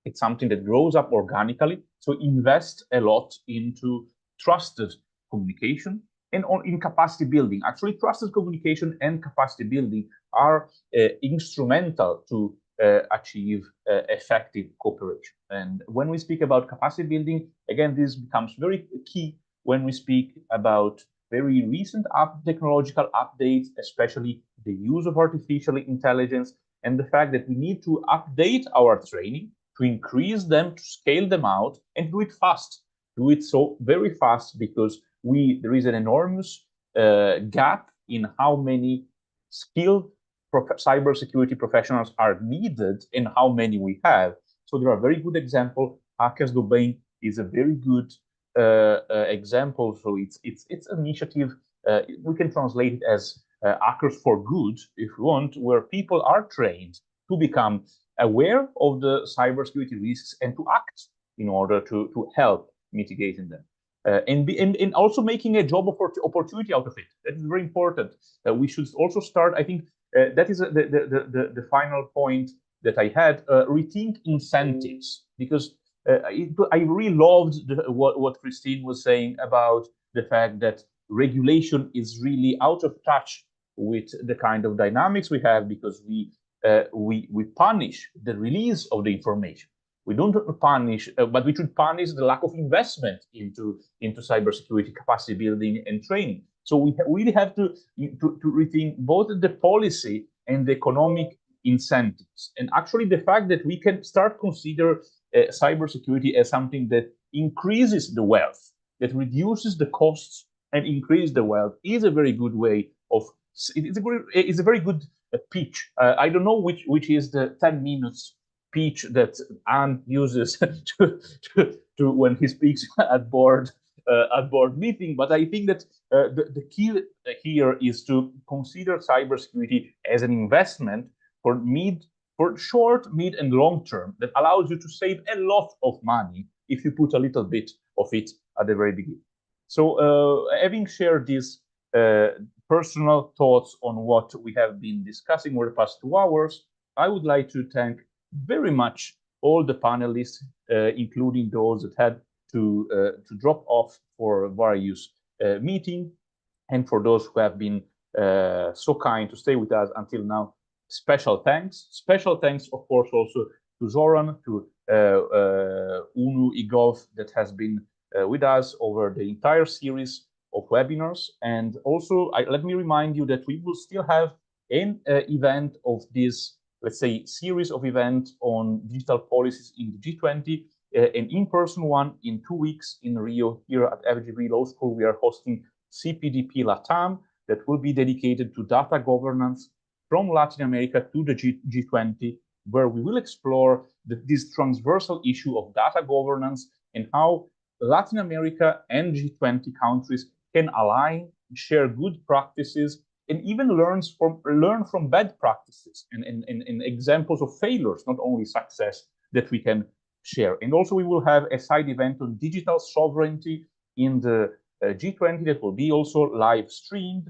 It's something that grows up organically. So invest a lot into trusted communication and in capacity building. Actually, trusted communication and capacity building are instrumental to achieve effective cooperation. And when we speak about capacity building, again, this becomes very key when we speak about very recent technological updates, especially the use of artificial intelligence and the fact that we need to update our training to increase them, to scale them out, and do it fast. Do it so very fast because there is an enormous gap in how many skilled cybersecurity professionals are needed and how many we have. So there are very good examples. Hackers Domain is a very good example. So it's an initiative. We can translate it as Hackers for Good, if you want, where people are trained to become aware of the cybersecurity risks and to act in order to help mitigating them. and also making a job opportunity out of it. That is very important. We should also start, I think, that is the final point that I had, rethink incentives, because I really loved what Cristine was saying about the fact that regulation is really out of touch with the kind of dynamics we have, because we punish the release of the information. We don't punish, but we should punish the lack of investment into cybersecurity capacity building and training. So we really have to rethink both the policy and the economic incentives. And actually, the fact that we can start consider cybersecurity as something that increases the wealth, that reduces the costs and increases the wealth, is a very good way of. It's a very good pitch. I don't know which is the 10 minutes speech that Anne uses to when he speaks at board meeting, but I think that the key here is to consider cybersecurity as an investment for short, mid, and long term that allows you to save a lot of money if you put a little bit of it at the very beginning. So having shared these personal thoughts on what we have been discussing over the past 2 hours, I would like to thank very much all the panelists, including those that had to drop off for various meetings, and for those who have been so kind to stay with us until now. Special thanks. Special thanks, of course, also to Zoran, to Unu Igov, that has been with us over the entire series of webinars. And also, let me remind you that we will still have an event of this, let's say, series of events on digital policies in the G20, an in-person one in 2 weeks in Rio here at FGV Law School. We are hosting CPDP Latam that will be dedicated to data governance from Latin America to the G20, where we will explore this transversal issue of data governance and how Latin America and G20 countries can align, share good practices, and even learn from bad practices and examples of failures, not only success, that we can share. And also we will have a side event on digital sovereignty in the G20 that will be also live streamed.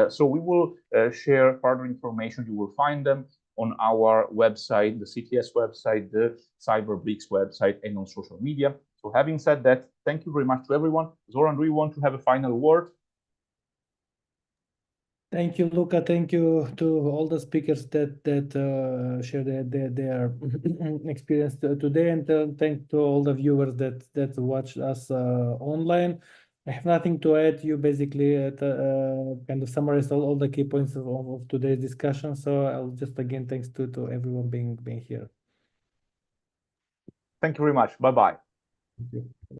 So we will share further information. You will find them on our website, the CTS website, the CyberBRICS website, and on social media. So having said that, thank you very much to everyone. Zoran, do you want to have a final word? Thank you, Luca. Thank you to all the speakers that shared their experience today, and thank to all the viewers that watched us online. I have nothing to add. You basically kind of summarized all the key points of today's discussion. So I'll just again thanks to everyone being here. Thank you very much. Bye bye. Thank you.